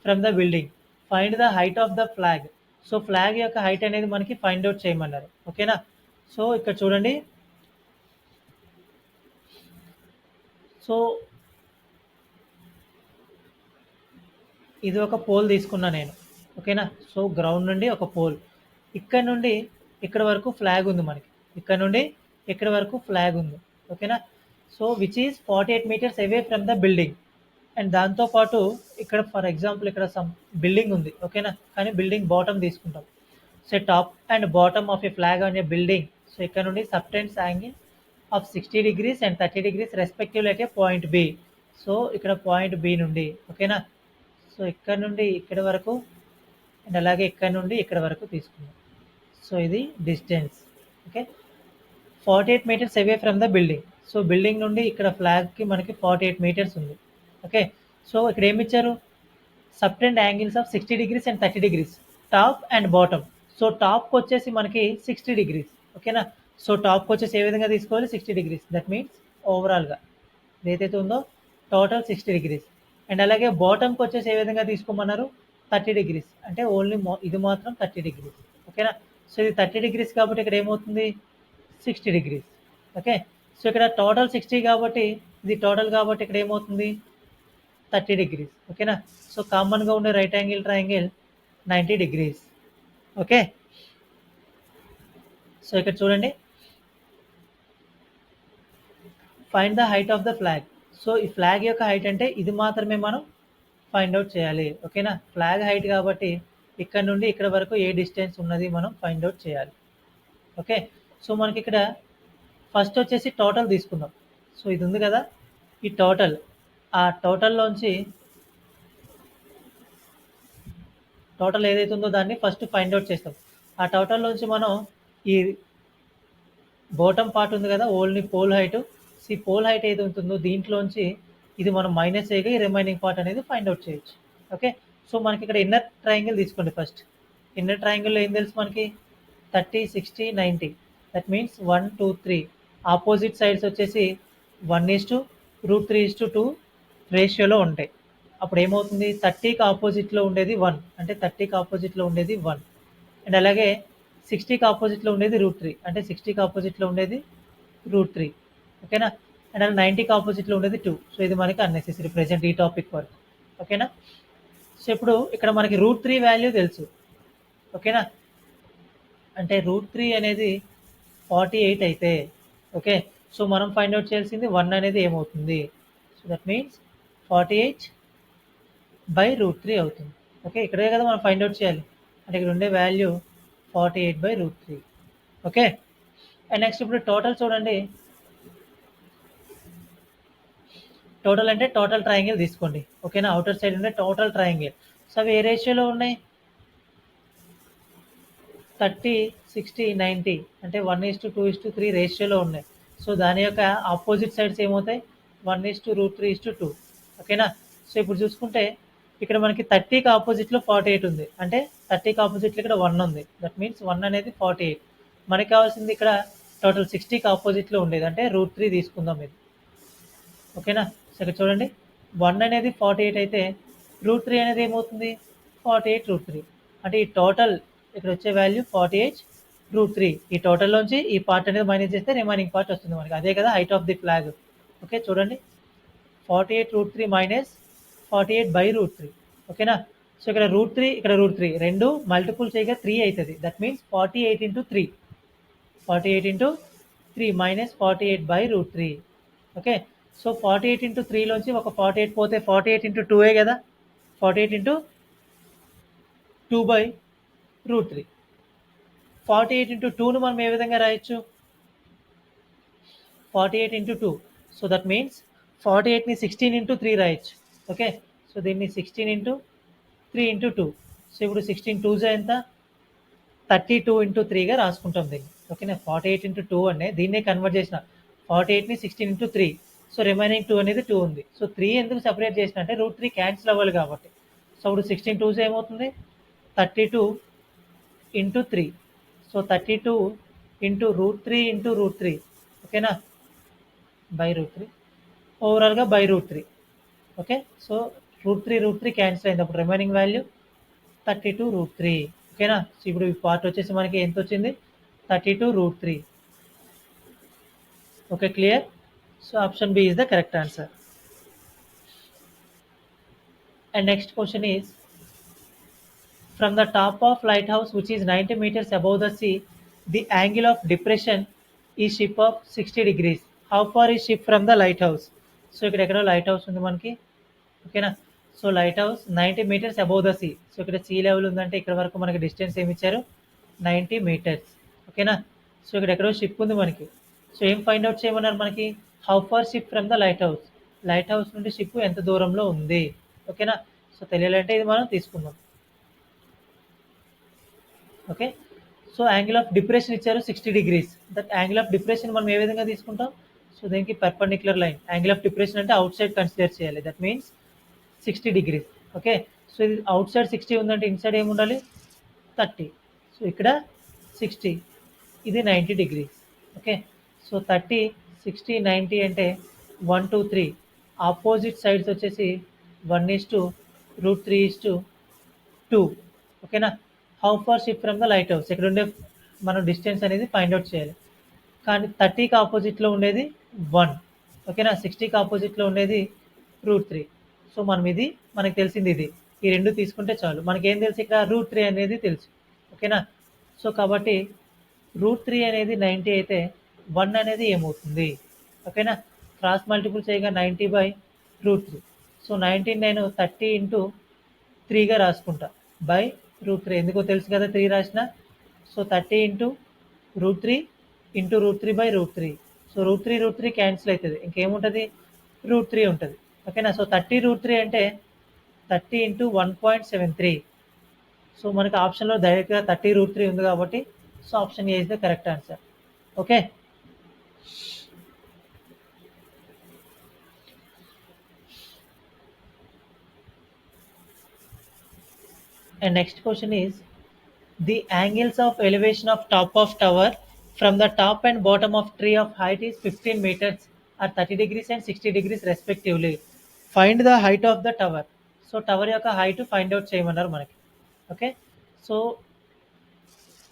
from the building. Find the height of the flag. So flag యొక్క height అనేది మనకి find out చేయమన్నారు. ఓకేనా? So ఇక్కడ చూడండి. So ఇది ఒక pole తీసుకున్నా నేను. ఓకేనా? సో గ్రౌండ్ నుండి ఒక పోల్, ఇక్కడ నుండి ఇక్కడ వరకు ఫ్లాగ్ ఉంది మనకి. ఇక్కడ నుండి ఇక్కడ వరకు ఫ్లాగ్ ఉంది. ఓకేనా? So which is 48 meters away from the building. And దాంతోపాటు ఇక్కడ ఫర్ ఎగ్జాంపుల్ ఇక్కడ సమ్ బిల్డింగ్ ఉంది. ఓకేనా? కానీ బిల్డింగ్ బాటమ్ తీసుకుంటాం. So top and bottom of a flag on a building. So ఇక్కడ నుండి subtense angle of 60 degrees and 30 degrees respectively at a point B. So ఇక్కడ పాయింట్ బి నుండి, ఓకేనా? సో ఇక్కడ నుండి ఇక్కడ వరకు అండ్ అలాగే ఇక్కడ నుండి ఇక్కడ వరకు తీసుకున్నాం. సో ఇది distance. Okay, 48 meters away from the building. So building నుండి ఇక్కడ ఫ్లాగ్కి మనకి 48 meters ఉంది. ఓకే, సో ఇక్కడ ఏమి ఇచ్చారు? Subtend angles of 60 degrees and 30 degrees top and bottom. So టాప్కి వచ్చేసి మనకి 60 degrees. ఓకేనా? సో టాప్కి వచ్చేసి ఏ విధంగా తీసుకోవాలి? 60 degrees. దట్ మీన్స్ ఓవరాల్గా ఏదైతే ఉందో టోటల్ 60 degrees. అండ్ అలాగే బాటమ్కి వచ్చేసి ఏ విధంగా తీసుకోమన్నారు? 30 degrees. అంటే ఓన్లీ ఇది మాత్రం 30 degrees. ఓకేనా? సో ఇది 30 degrees కాబట్టి ఇక్కడ ఏమవుతుంది? 60 degrees. ఓకే, సో ఇక్కడ టోటల్ 60 కాబట్టి ఇది టోటల్ కాబట్టి ఇక్కడ ఏమవుతుంది? 30 degrees. ఓకేనా? సో కామన్గా ఉండే right angle triangle 90 degrees. Okay, so ఇక్కడ చూడండి, find the height of the flag. So ఈ ఫ్లాగ్ యొక్క హైట్ అంటే ఇది మాత్రమే మనం ఫైండ్ అవుట్ చేయాలి. ఓకేనా? ఫ్లాగ్ హైట్ కాబట్టి ఇక్కడ నుండి ఇక్కడ వరకు ఏ డిస్టెన్స్ ఉన్నది మనం ఫైండ్ అవుట్ చేయాలి. ఓకే, సో మనకి ఇక్కడ ఫస్ట్ వచ్చేసి టోటల్ తీసుకుందాం. సో ఇది ఉంది కదా, ఈ టోటల్, ఆ టోటల్లోంచి టోటల్ ఏదైతే ఉందో దాన్ని ఫస్ట్ ఫైండ్ అవుట్ చేస్తాం. ఆ టోటల్లోంచి మనం ఈ బాటమ్ పార్ట్ ఉంది కదా, ఓన్లీ పోల్ హైట్, ఈ పోల్ హైట్ ఏది ఉంటుందో దీంట్లోంచి ఇది మనం మైనస్ చేయగా ఈ రిమైనింగ్ పార్ట్ అనేది ఫైండ్ అవుట్ చేయొచ్చు. ఓకే, సో మనకి ఇక్కడ ఇన్నర్ ట్రయాంగిల్ తీసుకోండి. ఫస్ట్ ఇన్నర్ ట్రయాంగిల్లో ఏం తెలుసు మనకి? 30, 60, 90. That means 1, 2, 3. ఆపోజిట్ సైడ్స్ వచ్చేసి 1:√3:2 రేషియోలో ఉంటాయి. అప్పుడు ఏమవుతుంది? 30కి ఆపోజిట్లో ఉండేది 1, అంటే 30కి ఆపోజిట్లో ఉండేది 1. అండ్ అలాగే 60కి ఆపోజిట్లో ఉండేది √3, అంటే 60కి ఆపోజిట్లో ఉండేది √3. ఓకేనా? అండ్ అలా 90కి ఆపోజిట్లో ఉండేది 2. సో ఇది మనకి అన్నెసెసరీ ప్రెజెంట్ ఈ టాపిక్ వరకు. ఓకేనా? సో ఇప్పుడు ఇక్కడ మనకి √3 వాల్యూ తెలుసు. ఓకేనా? అంటే √3 అనేది 48 అయితే, ఓకే, సో మనం ఫైండ్ అవుట్ చేయాల్సింది 1 అనేది ఏమవుతుంది? సో దట్ మీన్స్ 48/√3 అవుతుంది. ఓకే, ఇక్కడే కదా మనం ఫైండ్ అవుట్ చేయాలి. అంటే ఇక్కడ ఉండే వాల్యూ 48/√3. ఓకే, అండ్ నెక్స్ట్ ఇప్పుడు టోటల్ చూడండి. టోటల్ అంటే టోటల్ ట్రయాంగిల్ తీసుకోండి. ఓకేనా? అవుటర్ సైడ్ ఉండే టోటల్ ట్రయాంగిల్. సో అవి ఏ రేషియోలో ఉన్నాయి? 30, 60, 90, అంటే 1:2:3 రేషియోలో ఉన్నాయి. సో దాని యొక్క ఆపోజిట్ సైడ్స్ ఏమవుతాయి? 1:√3:2. ఓకేనా? సో ఇప్పుడు చూసుకుంటే ఇక్కడ మనకి 30కి ఆపోజిట్లో 48 ఉంది, అంటే 30కి ఆపోజిట్లో ఇక్కడ 1 ఉంది. దట్ మీన్స్ 1 అనేది 48. మనకి కావాల్సింది ఇక్కడ టోటల్ 60కి ఆపోజిట్లో ఉండేది, అంటే √3 తీసుకుందాం ఇది. ఓకేనా? సో ఇక్కడ చూడండి, 1 అనేది 48 అయితే √3 అనేది ఏమవుతుంది? 48√3. అంటే ఈ టోటల్ ఇక్కడ వచ్చే వాల్యూ 48√3. ఈ టోటల్లోంచి ఈ పార్ట్ అనేది మైనస్ చేస్తే రిమైనింగ్ పార్ట్ వస్తుంది మనకి. అదే కదా height of the flag. Okay, చూడండి, 48√3 మైనస్ 48/√3. ఓకేనా? సో ఇక్కడ √3 ఇక్కడ √3 రెండు మల్టిపుల్ చేయగా 3 అవుతుంది. That means 48 × 3. 48 × 3 minus 48/√3. Okay, so 48 × 3లోంచి ఒక 48 పోతే 48 × 2 కదా, 48 × 2/√3. 48 ఇంటూ టూను మనం ఏ విధంగా రాయొచ్చు? 48 into two. So that means 48ని 16 ఇంటూ త్రీ రాయొచ్చు. ఓకే, సో దీన్ని 16 into three into two. So ఇప్పుడు 16 టూజా ఎంత? 32 ఇంటూ త్రీగా రాసుకుంటాం దీన్ని. ఓకేనా, 48 ఇంటూ టూ అనే దీన్నే కన్వర్ట్ చేసిన 48ని 16 into three. So remaining two అనేది టూ ఉంది. సో త్రీ ఎందుకు సెపరేట్ చేసిన అంటే √3 క్యాన్సిల్ అవ్వాలి కాబట్టి. సో ఇప్పుడు 16 టూస్ ఏమవుతుంది? 32 into three. So 32 into √3 into √3. ఓకేనా, బై √3, ఓవరాల్గా బై √3. ఓకే, సో √3 క్యాన్సిల్ అయింది. అప్పుడు రిమైనింగ్ వాల్యూ 32 √3. ఓకేనా, సో ఇప్పుడు ఈ పార్ట్ వచ్చేసి మనకి ఎంత వచ్చింది? 32 √3. Okay, clear? So option B is the correct answer. And next question is, from the top of lighthouse which is 90 meters above the sea, the angle of depression is ship of 60 degrees. How far is ship from the lighthouse? So ఇక్కడ ఎక్కడో light house ఉంది మనకి. ఓకేనా, so light house 90 meters above the sea. So ఇక్కడ sea level ఉందంటే ఇక్కడ వరకు మనకి డిస్టెన్స్ ఏమి ఇచ్చారు? 90 meters. ఓకేనా, సో ఇక్కడ ఎక్కడో షిప్ ఉంది మనకి. సో ఏం ఫైండ్ అవుట్ చేయమన్నారు మనకి? How far ship from the lighthouse. Lighthouse నుండి షిప్ ఎంత దూరంలో ఉంది? ఓకేనా, సో తెలియాలంటే ఇది మనం తీసుకుందాం. Okay, so angle of depression ఇచ్చారు 60 degrees. That angle of depression మనం ఏ విధంగా తీసుకుంటాం? సో దీనికి perpendicular line. Angle of depression అంటే అవుట్ సైడ్ కన్సిడర్ చేయాలి. That means 60 degrees. Okay, so ఇది అవుట్ సైడ్ 60 ఉందంటే ఇన్సైడ్ ఏమి ఉండాలి? 30. సో ఇక్కడ 60, ఇది 90 degrees. ఓకే, సో 30, 60, 90 అంటే 1, 2, 3. ఆపోజిట్ సైడ్స్ వచ్చేసి 1:√3:2. ఓకేనా, how far ship from the lighthouse. ఇక్కడ ఉండే మనం డిస్టెన్స్ అనేది ఫైండ్ అవుట్ చేయాలి. కానీ 30కి ఆపోజిట్లో ఉండేది 1. ఓకేనా, 60కి ఆపోజిట్లో ఉండేది √3. సో మనం ఇది మనకు తెలిసింది ఇది. ఈ రెండు తీసుకుంటే చాలు. మనకేం తెలుసు? ఇక్కడ √3 అనేది తెలుసు. ఓకేనా, సో కాబట్టి √3 అనేది 90 అయితే 1 అనేది ఏమవుతుంది? ఓకేనా, క్రాస్ మల్టిపుల్ చేయగా 90/√3. సో 19 నేను 30 ఇంటూ త్రీగా రాసుకుంటా బై √3. ఎందుకో తెలుసు కదా 3 రాసిన. So 30 into √3 into √3/√3. So √3 cancel అవుతుంది. ఇంకేముంటుంది? √3 ఉంటుంది. ఓకేనా, సో 30 √3 అంటే 30 ఇంటూ 1.73. సో మనకి ఆప్షన్లో డైరెక్ట్గా 30 √3 ఉంది కాబట్టి so option A is the correct answer. Okay, and next question is, the angles of elevation of top of tower from the top and bottom of tree of height is 15 meters or 30 degrees and 60 degrees respectively. Find the height of the tower. So tower యొక్క height find out చేయమన్నారు మనకి. Okay, so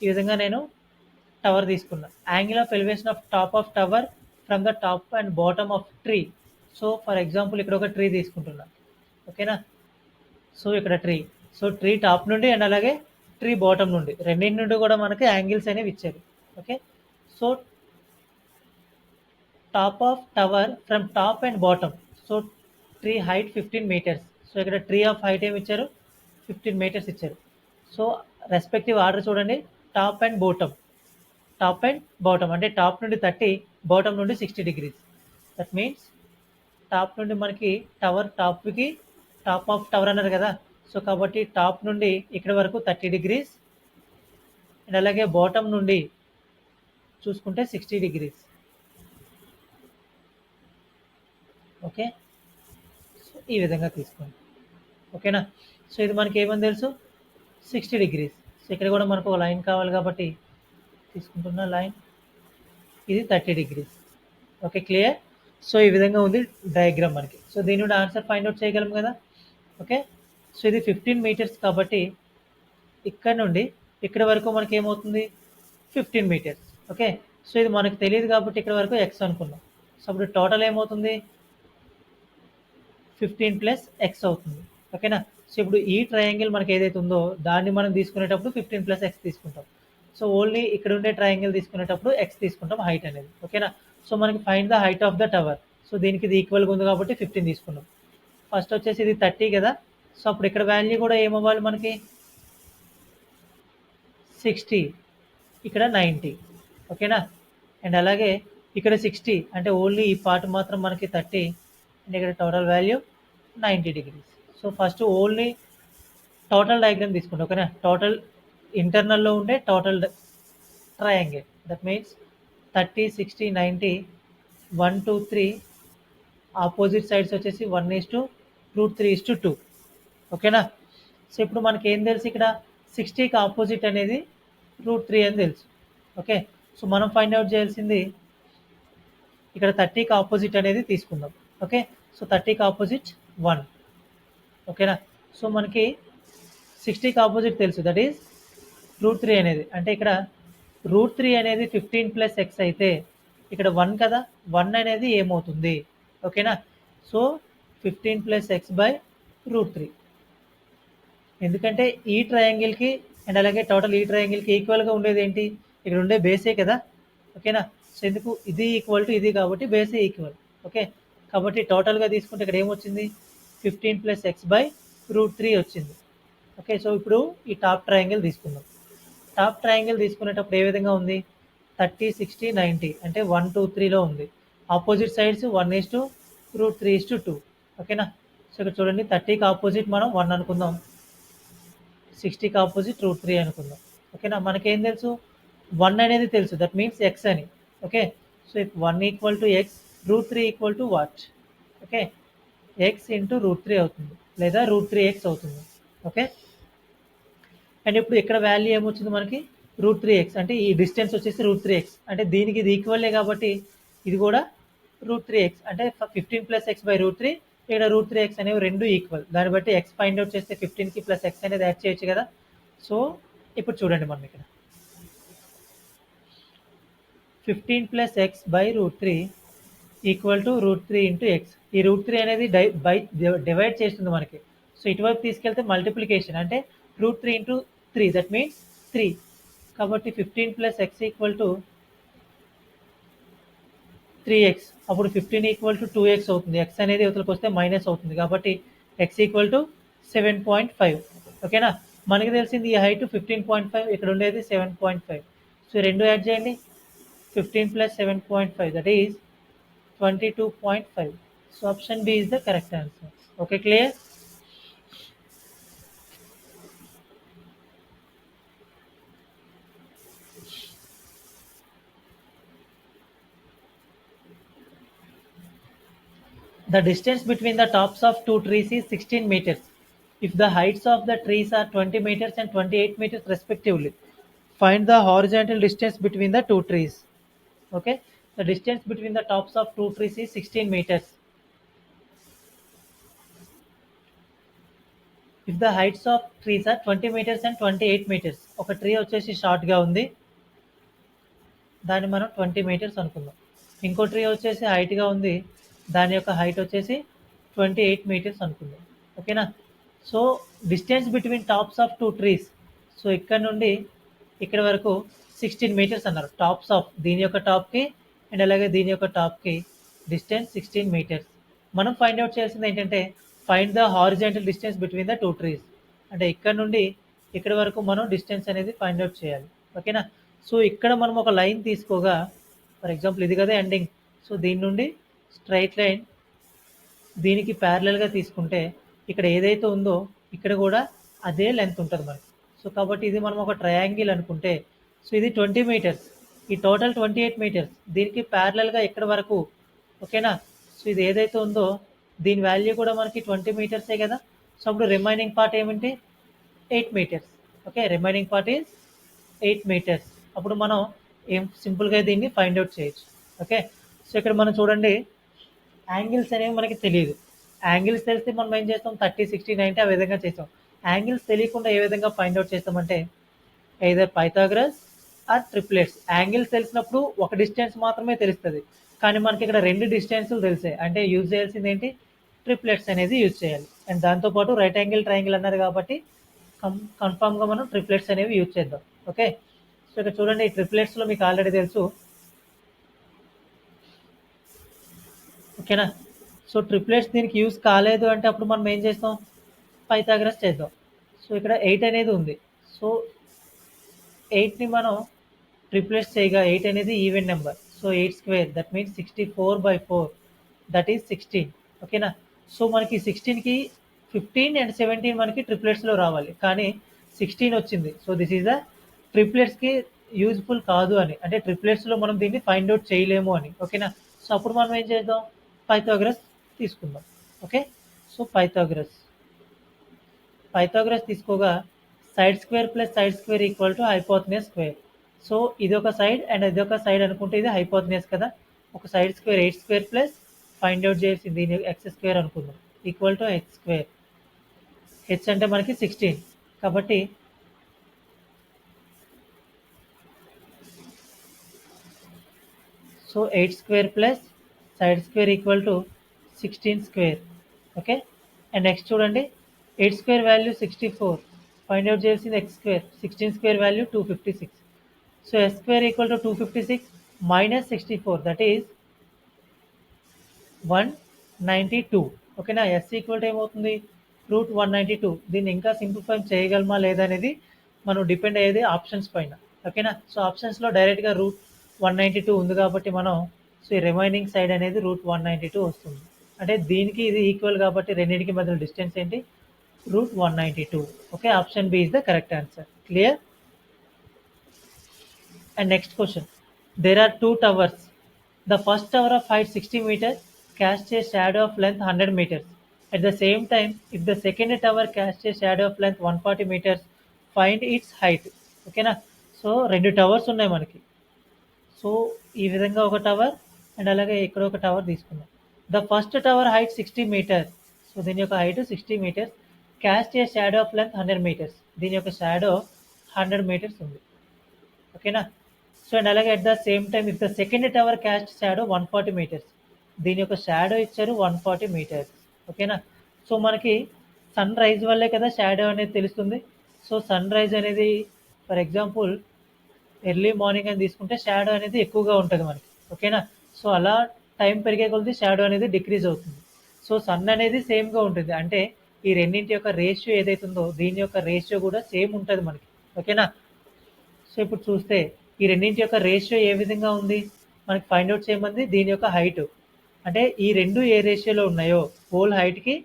ఈ విధంగా నేను tower తీసుకున్నా. Angle of elevation of top of tower from the top and bottom of tree. So for example ఇక్కడ ఒక tree తీసుకుంటున్నా. ఓకేనా, సో ఇక్కడ ట్రీ. సో ట్రీ టాప్ నుండి అండ్ అలాగే ట్రీ బాటమ్ నుండి రెండింటి నుండి కూడా మనకి యాంగిల్స్ అనేవి ఇచ్చారు. Okay, so top of tower from top and bottom. So tree height 15 meters. So ఇక్కడ ట్రీ ఆఫ్ హైట్ ఏమి ఇచ్చారు? 15 meters ఇచ్చారు. సో రెస్పెక్టివ్ ఆర్డర్ చూడండి, top and bottom. Top and bottom అంటే టాప్ నుండి 30, బాటమ్ నుండి 60 degrees. దట్ మీన్స్ టాప్ నుండి మనకి టవర్ టాప్కి టాప్ ఆఫ్ టవర్ అన్నారు కదా. సో కాబట్టి టాప్ నుండి ఇక్కడ వరకు 30 degrees అండ్ అలాగే బాటమ్ నుండి చూసుకుంటే 60 degrees. ఓకే, సో ఈ విధంగా తీసుకోండి. ఓకేనా, సో ఇది మనకి ఏమని తెలుసు? 60 degrees. సో ఇక్కడ కూడా మనకు ఒక లైన్ కావాలి కాబట్టి తీసుకుంటున్న లైన్ ఇది 30 degrees. Okay, clear? సో ఈ విధంగా ఉంది డయాగ్రామ్ మనకి. సో దీని నుండి ఆన్సర్ ఫైండ్ అవుట్ చేయగలం కదా. ఓకే, సో ఇది 15 meters కాబట్టి ఇక్కడ నుండి ఇక్కడ వరకు మనకి ఏమవుతుంది? 15 meters. ఓకే, సో ఇది మనకు తెలియదు కాబట్టి ఇక్కడ వరకు ఎక్స్ అనుకున్నాం. సో అప్పుడు టోటల్ ఏమవుతుంది? 15 + x అవుతుంది. ఓకేనా, సో ఇప్పుడు ఈ ట్రయాంగిల్ మనకి ఏదైతే ఉందో దాన్ని మనం తీసుకునేటప్పుడు 15 + x తీసుకుంటాం. సో ఓన్లీ ఇక్కడ ఉండే ట్రయాంగిల్ తీసుకునేటప్పుడు x తీసుకుంటాం హైట్ అనేది. ఓకేనా, సో మనకి find the height of the tower. So దీనికి ఇది ఈక్వల్గా ఉంది కాబట్టి 15 తీసుకున్నాం. ఫస్ట్ వచ్చేసి ఇది 30 కదా. సో అప్పుడు ఇక్కడ వాల్యూ కూడా ఏమవ్వాలి మనకి? 60. ఇక్కడ 90. ఓకేనా? అండ్ అలాగే ఇక్కడ 60 అంటే ఓన్లీ ఈ పార్ట్ మాత్రం మనకి 30 అండ్ ఇక్కడ total value 90 degrees. So first only total diagram తీసుకుంటాం. ఓకేనా? టోటల్ ఇంటర్నల్లో ఉండే total triangle. That means 30, 60, 90, 1, 2, 3 opposite sides వచ్చేసి 1:√3:2. ఓకేనా? సో ఇప్పుడు మనకి ఏం తెలుసు, ఇక్కడ 60కి ఆపోజిట్ అనేది √3 అని తెలుసు. ఓకే, సో మనం ఫైండ్ అవుట్ చేయాల్సింది ఇక్కడ 30కి ఆపోజిట్ అనేది తీసుకుందాం. ఓకే, సో 30కి ఆపోజిట్ 1. ఓకేనా? సో మనకి 60కి ఆపోజిట్ తెలుసు, దట్ ఈస్ √3 అనేది. అంటే ఇక్కడ √3 అనేది 15 + x అయితే ఇక్కడ 1 కదా, 1 అనేది ఏమవుతుంది? ఓకేనా? So 15 + x/√3. ఎందుకంటే ఈ ట్రయాంగిల్కి అండ్ అలాగే టోటల్ ఈ ట్రయాంగిల్కి ఈక్వల్గా ఉండేది ఏంటి? ఇక్కడ ఉండే బేసే కదా. ఓకేనా? సో ఎందుకు ఇది ఈక్వల్ టు ఇది కాబట్టి బేసే ఈక్వల్. ఓకే, కాబట్టి టోటల్గా తీసుకుంటే ఇక్కడ ఏమొచ్చింది? 15 + x/√3 వచ్చింది. ఓకే, సో ఇప్పుడు ఈ టాప్ ట్రయాంగిల్ తీసుకుందాం. టాప్ ట్రయాంగిల్ తీసుకునేటప్పుడు ఏ విధంగా ఉంది? 30, 60, 90 అంటే 1, 2, 3లో ఉంది. Opposite sides 1:√3:2. ఓకేనా? సో ఇక్కడ చూడండి, 30కి ఆపోజిట్ మనం 1 అనుకుందాం, 60కి ఆపోజిట్ √3 అనుకుందాం. ఓకేనా? మనకేం తెలుసు? 1 అనేది తెలుసు, దట్ మీన్స్ ఎక్స్ అని. Okay, so if 1 = x, √3 = what? Okay, x × √3 అవుతుంది లేదా √3x అవుతుంది. ఓకే, అండ్ ఇప్పుడు ఇక్కడ వాల్యూ ఏమొచ్చింది మనకి? √3x అంటే ఈ డిస్టెన్స్ వచ్చేసి √3x అంటే దీనికి ఇది ఈక్వల్లే కాబట్టి ఇది కూడా √3x అంటే 15 + x/√3. ఇక్కడ √3x అనేవి రెండు ఈక్వల్. దాన్ని బట్టి x ఫైండ్ అవుట్ చేస్తే 15కి +x అనేది యాడ్ చేయొచ్చు కదా. సో ఇప్పుడు చూడండి, మనం ఇక్కడ 15 + x/√3 = √3 × x. ఈ √3 అనేది డివైడ్ చేస్తుంది మనకి. సో ఇటువైపు తీసుకెళ్తే మల్టిప్లికేషన్ అంటే √3 × 3, దట్ మీన్స్ 3. కాబట్టి 15 + x = 3x. అప్పుడు 15 = 2x అవుతుంది. x అనేది ఇవతలకు వస్తే మైనస్ అవుతుంది కాబట్టి x = 7.5. ఓకేనా? మనకి తెలిసింది ఈ హైట్ 15.5, ఇక్కడ ఉండేది 7.5. సో రెండు యాడ్ చేయండి, 15 + 7.5 that is 22.5. So option B is the correct answer. Okay, clear? The distance between the tops of two trees is 16 meters. If the heights of the trees are 20 meters and 28 meters respectively, find the horizontal distance between the two trees. Okay, the distance between the tops of two trees is 16 meters. If the heights of trees are 20 meters and 28 meters, ఒక tree వచ్చేసి షార్ట్గా ఉంది, దాన్ని మనం 20 meters అనుకుందాం. ఇంకో tree వచ్చేసి హైట్గా ఉంది, దాని యొక్క హైట్ వచ్చేసి 28 meters అనుకుందాం. ఓకేనా? So distance between tops of two trees, so ఇక్కడ నుండి ఇక్కడ వరకు 16 meters అన్నారు. టాప్స్ ఆఫ్ దీని యొక్క టాప్కి అండ్ అలాగే దీని యొక్క టాప్కి డిస్టెన్స్ 16 meters. మనం ఫైండ్ అవుట్ చేయాల్సింది ఏంటంటే find the horizontal distance between the two trees. అంటే ఇక్కడ నుండి ఇక్కడ వరకు మనం డిస్టెన్స్ అనేది ఫైండ్ అవుట్ చేయాలి. ఓకేనా? సో ఇక్కడ మనం ఒక లైన్ తీసుకోగా, ఫర్ ఎగ్జాంపుల్ ఇది కదా ఎండింగ్. సో దీని నుండి స్ట్రైట్ లైన్ దీనికి ప్యారలల్గా తీసుకుంటే ఇక్కడ ఏదైతే ఉందో ఇక్కడ కూడా అదే లెంత్ ఉంటుంది మనకి. సో కాబట్టి ఇది మనం ఒక ట్రయాంగిల్ అనుకుంటే, సో ఇది 20 meters, ఈ టోటల్ 28 meters, దీనికి ప్యారలల్గా ఇక్కడ వరకు. ఓకేనా? సో ఇది ఏదైతే ఉందో దీని వాల్యూ కూడా మనకి 20 metersే కదా. సో అప్పుడు రిమైనింగ్ పార్ట్ ఏమిటి? 8 meters. Okay, remaining part is 8 meters. అప్పుడు మనం ఏం సింపుల్గా దీన్ని ఫైండ్ అవుట్ చేయొచ్చు. ఓకే, సో ఇక్కడ మనం చూడండి, యాంగిల్స్ అనేవి మనకి తెలియదు. యాంగిల్స్ తెలిస్తే మనం ఏం చేస్తాం? 30, 60, 90 ఆ విధంగా చేస్తాం. యాంగిల్స్ తెలియకుండా ఏ విధంగా ఫైండ్ అవుట్ చేస్తామంటే either Pythagoras or triplets. Angles తెలిసినప్పుడు ఒక డిస్టెన్స్ మాత్రమే తెలుస్తుంది, కానీ మనకి ఇక్కడ రెండు డిస్టెన్స్లు తెలిసాయి అంటే యూజ్ చేయాల్సింది ఏంటి? ట్రిప్లెట్స్ అనేది యూజ్ చేయాలి. అండ్ దాంతోపాటు రైట్ యాంగిల్ ట్రయాంగిల్ అన్నారు కాబట్టి కన్ఫామ్గా మనం ట్రిప్లెట్స్ అనేవి యూజ్ చేద్దాం. ఓకే, సో ఇక్కడ చూడండి, ఈ ట్రిప్లెట్స్లో మీకు ఆల్రెడీ తెలుసు. ఓకేనా? సో ట్రిప్లెట్స్ దీనికి యూజ్ కాలేదు అంటే అప్పుడు మనం ఏం చేస్తాం? పైథాగరస్ చేద్దాం. సో ఇక్కడ 8 అనేది ఉంది. సో 8ని మనం ట్రిప్లెట్స్ చేయగా 8 అనేది even number. So 8 square that means 64/4 that is 16. ఓకేనా. సో మనకి 16కి 15 అండ్ 17 మనకి ట్రిప్లెట్స్లో రావాలి, కానీ 16 వచ్చింది. సో దిస్ ఈజ్ ద ట్రిప్లెట్స్కి యూజ్ఫుల్ కాదు అని, అంటే ట్రిప్లెట్స్లో మనం దీన్ని ఫైండ్ అవుట్ చేయలేము అని. ఓకేనా. సో అప్పుడు మనం ఏం చేద్దాం, పైథాగరస్ తీసుకుందాం. ఓకే. సో పైథాగరస్ తీసుకోగా side square plus side square equal to hypotenuse square. So ఇదొక సైడ్ అండ్ ఇదొక సైడ్ అనుకుంటే ఇది హైపోటెనస్ కదా. ఒక side square 8 square plus find out చేసి దీని ఎక్స్ స్క్వేర్ అనుకుందాం equal to h square. H అంటే మనకి 16 కాబట్టి so 8 square plus side square equal to 16 square. Okay. And next చూడండి, 8 స్క్వేర్ వాల్యూ 64, ఫైండ్ అవుట్ చేసింది X square. 16 square value 256. So S square equal to 256 minus 64 that is 192. ఓకేనా. S equal to ఏమవుతుంది, √192. దీన్ని ఇంకా simplify చేయగలమా లేదా అనేది మనం డిపెండ్ అయ్యేది ఆప్షన్స్ పైన. ఓకేనా. సో ఆప్షన్స్లో డైరెక్ట్గా √192 ఉంది కాబట్టి మనం సో ఈ రిమైనింగ్ సైడ్ అనేది √192 వస్తుంది. అంటే దీనికి ఇది ఈక్వల్ కాబట్టి రెండింటికి మధ్యలో డిస్టెన్స్ ఏంటి, √192. Okay. Option B is the correct answer. Clear. And next question. There are two towers. The first tower of height 60 meters casts a shadow of length 100 meters. At the same time, if the second tower casts a shadow of length 140 meters, find its height. ఓకేనా. So రెండు towers ఉన్నాయి మనకి. So ఈ విధంగా ఒక tower and అలాగే ఇక్కడ ఒక టవర్ తీసుకున్నాం. The first tower height 60 metres. So దీని యొక్క height 60 metres. Cast a shadow of length 100 metres. దీని యొక్క షాడో 100 మీటర్స్ ఉంది. ఓకేనా. సో అండ్ అలాగే at the same time if the second tower cast shadow 140 metres. దీని యొక్క షాడో ఇచ్చారు 140 మీటర్స్. ఓకేనా. సో మనకి సన్ రైజ్ వల్లే కదా షాడో అనేది తెలుస్తుంది. సో సన్ రైజ్ అనేది ఫర్ ఎగ్జాంపుల్ ఎర్లీ మార్నింగ్ అని తీసుకుంటే షాడో అనేది ఎక్కువగా ఉంటుంది మనకి. ఓకేనా. సో అలా టైం పెరిగే కొలది షాడో అనేది డిక్రీజ్ అవుతుంది. సో సన్ అనేది సేమ్గా ఉంటుంది, అంటే ఈ రెండింటి యొక్క రేషియో ఏదైతుందో దీని యొక్క రేషియో కూడా సేమ్ ఉంటుంది మనకి. ఓకేనా. సో ఇప్పుడు చూస్తే ఈ రెండింటి యొక్క రేషియో ఏ విధంగా ఉంది మనకి ఫైండ్ అవుట్ చేయమంది. దీని యొక్క హైట్ అంటే ఈ రెండు ఏ రేషియోలో ఉన్నాయో హోల్ హైట్కి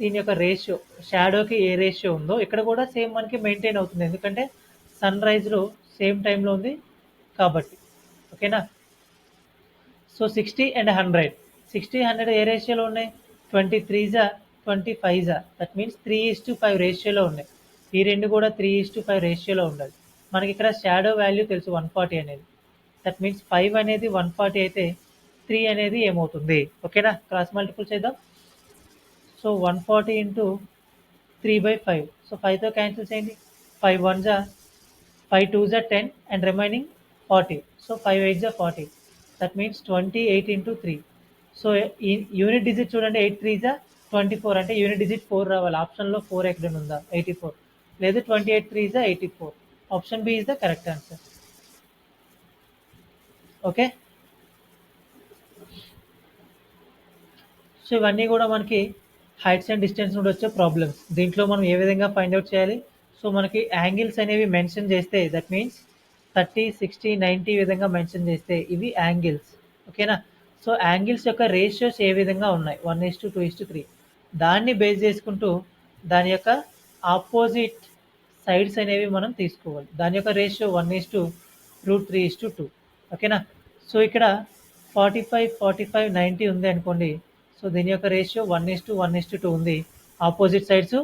దీని యొక్క రేషియో షాడోకి ఏ రేషియో ఉందో ఇక్కడ కూడా సేమ్ మనకి మెయింటైన్ అవుతుంది, ఎందుకంటే సన్ రైజ్లో సేమ్ టైంలో ఉంది కాబట్టి. ఓకేనా. So 60 and 100. 60, 100 ఏ రేషియోలో ఉన్నాయి, 23 25 దట్ మీన్స్ 3:5 రేషియోలో ఉన్నాయి. ఈ రెండు కూడా 3:5 రేషియోలో ఉండాలి. మనకి ఇక్కడ షాడో వాల్యూ తెలుసు 140 అనేది. దట్ మీన్స్ 5 అనేది 140 అయితే 3 అనేది ఏమవుతుంది. ఓకేనా. క్రాస్ మల్టిపుల్ చేద్దాం. So 140 into 3/5. సో 5తో క్యాన్సిల్ చేయండి. 5 1 5 2 10 and remaining 40. So 5 8 40. That means 28 into 3. So ఈ యూనిట్ డిజిట్ చూడండి, 8 3 24, అంటే యూనిట్ డిజిట్ 4 రావాలి. ఆప్షన్లో 4 ఎక్కడ ఉందా, 84 లేదు. 28 3 84. Option B is the correct answer. Okay. So ఇవన్నీ కూడా మనకి హైట్స్ అండ్ డిస్టెన్స్ నుండి వచ్చే ప్రాబ్లమ్స్. దీంట్లో మనం ఏ విధంగా ఫైండ్ అవుట్ చేయాలి. సో మనకి యాంగిల్స్ అనేవి మెన్షన్ చేస్తే దట్ మీన్స్ 30 60 90 విధంగా మెన్షన్ చేస్తే ఇవి యాంగిల్స్. ఓకేనా. సో యాంగిల్స్ యొక్క రేషియోస్ ఏ విధంగా ఉన్నాయి, 1:2:3. దాన్ని బేస్ చేసుకుంటూ దాని యొక్క ఆపోజిట్ సైడ్స్ అనేవి మనం తీసుకోవాలి. దాని యొక్క రేషియో 1:√3:2. ఓకేనా. సో ఇక్కడ 45 45 90 ఉంది అనుకోండి. సో దీని యొక్క రేషియో 1:1:2 ఉంది. ఆపోజిట్ సైడ్స్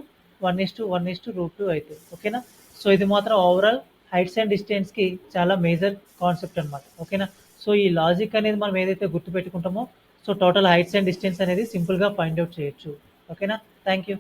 1:1:√2 అవుతుంది. ఓకేనా. సో ఇది మాత్రం ఓవరాల్ హైట్స్ అండ్ డిస్టెన్స్కి చాలా మేజర్ కాన్సెప్ట్ అనమాట. ఓకేనా. సో ఈ లాజిక్ అనేది మనం ఏదైతే గుర్తుపెట్టుకుంటామో so total heights and distance అనేది సింపుల్గా ఫైండ్ అవుట్ చేయొచ్చు. ఓకేనా. Thank you.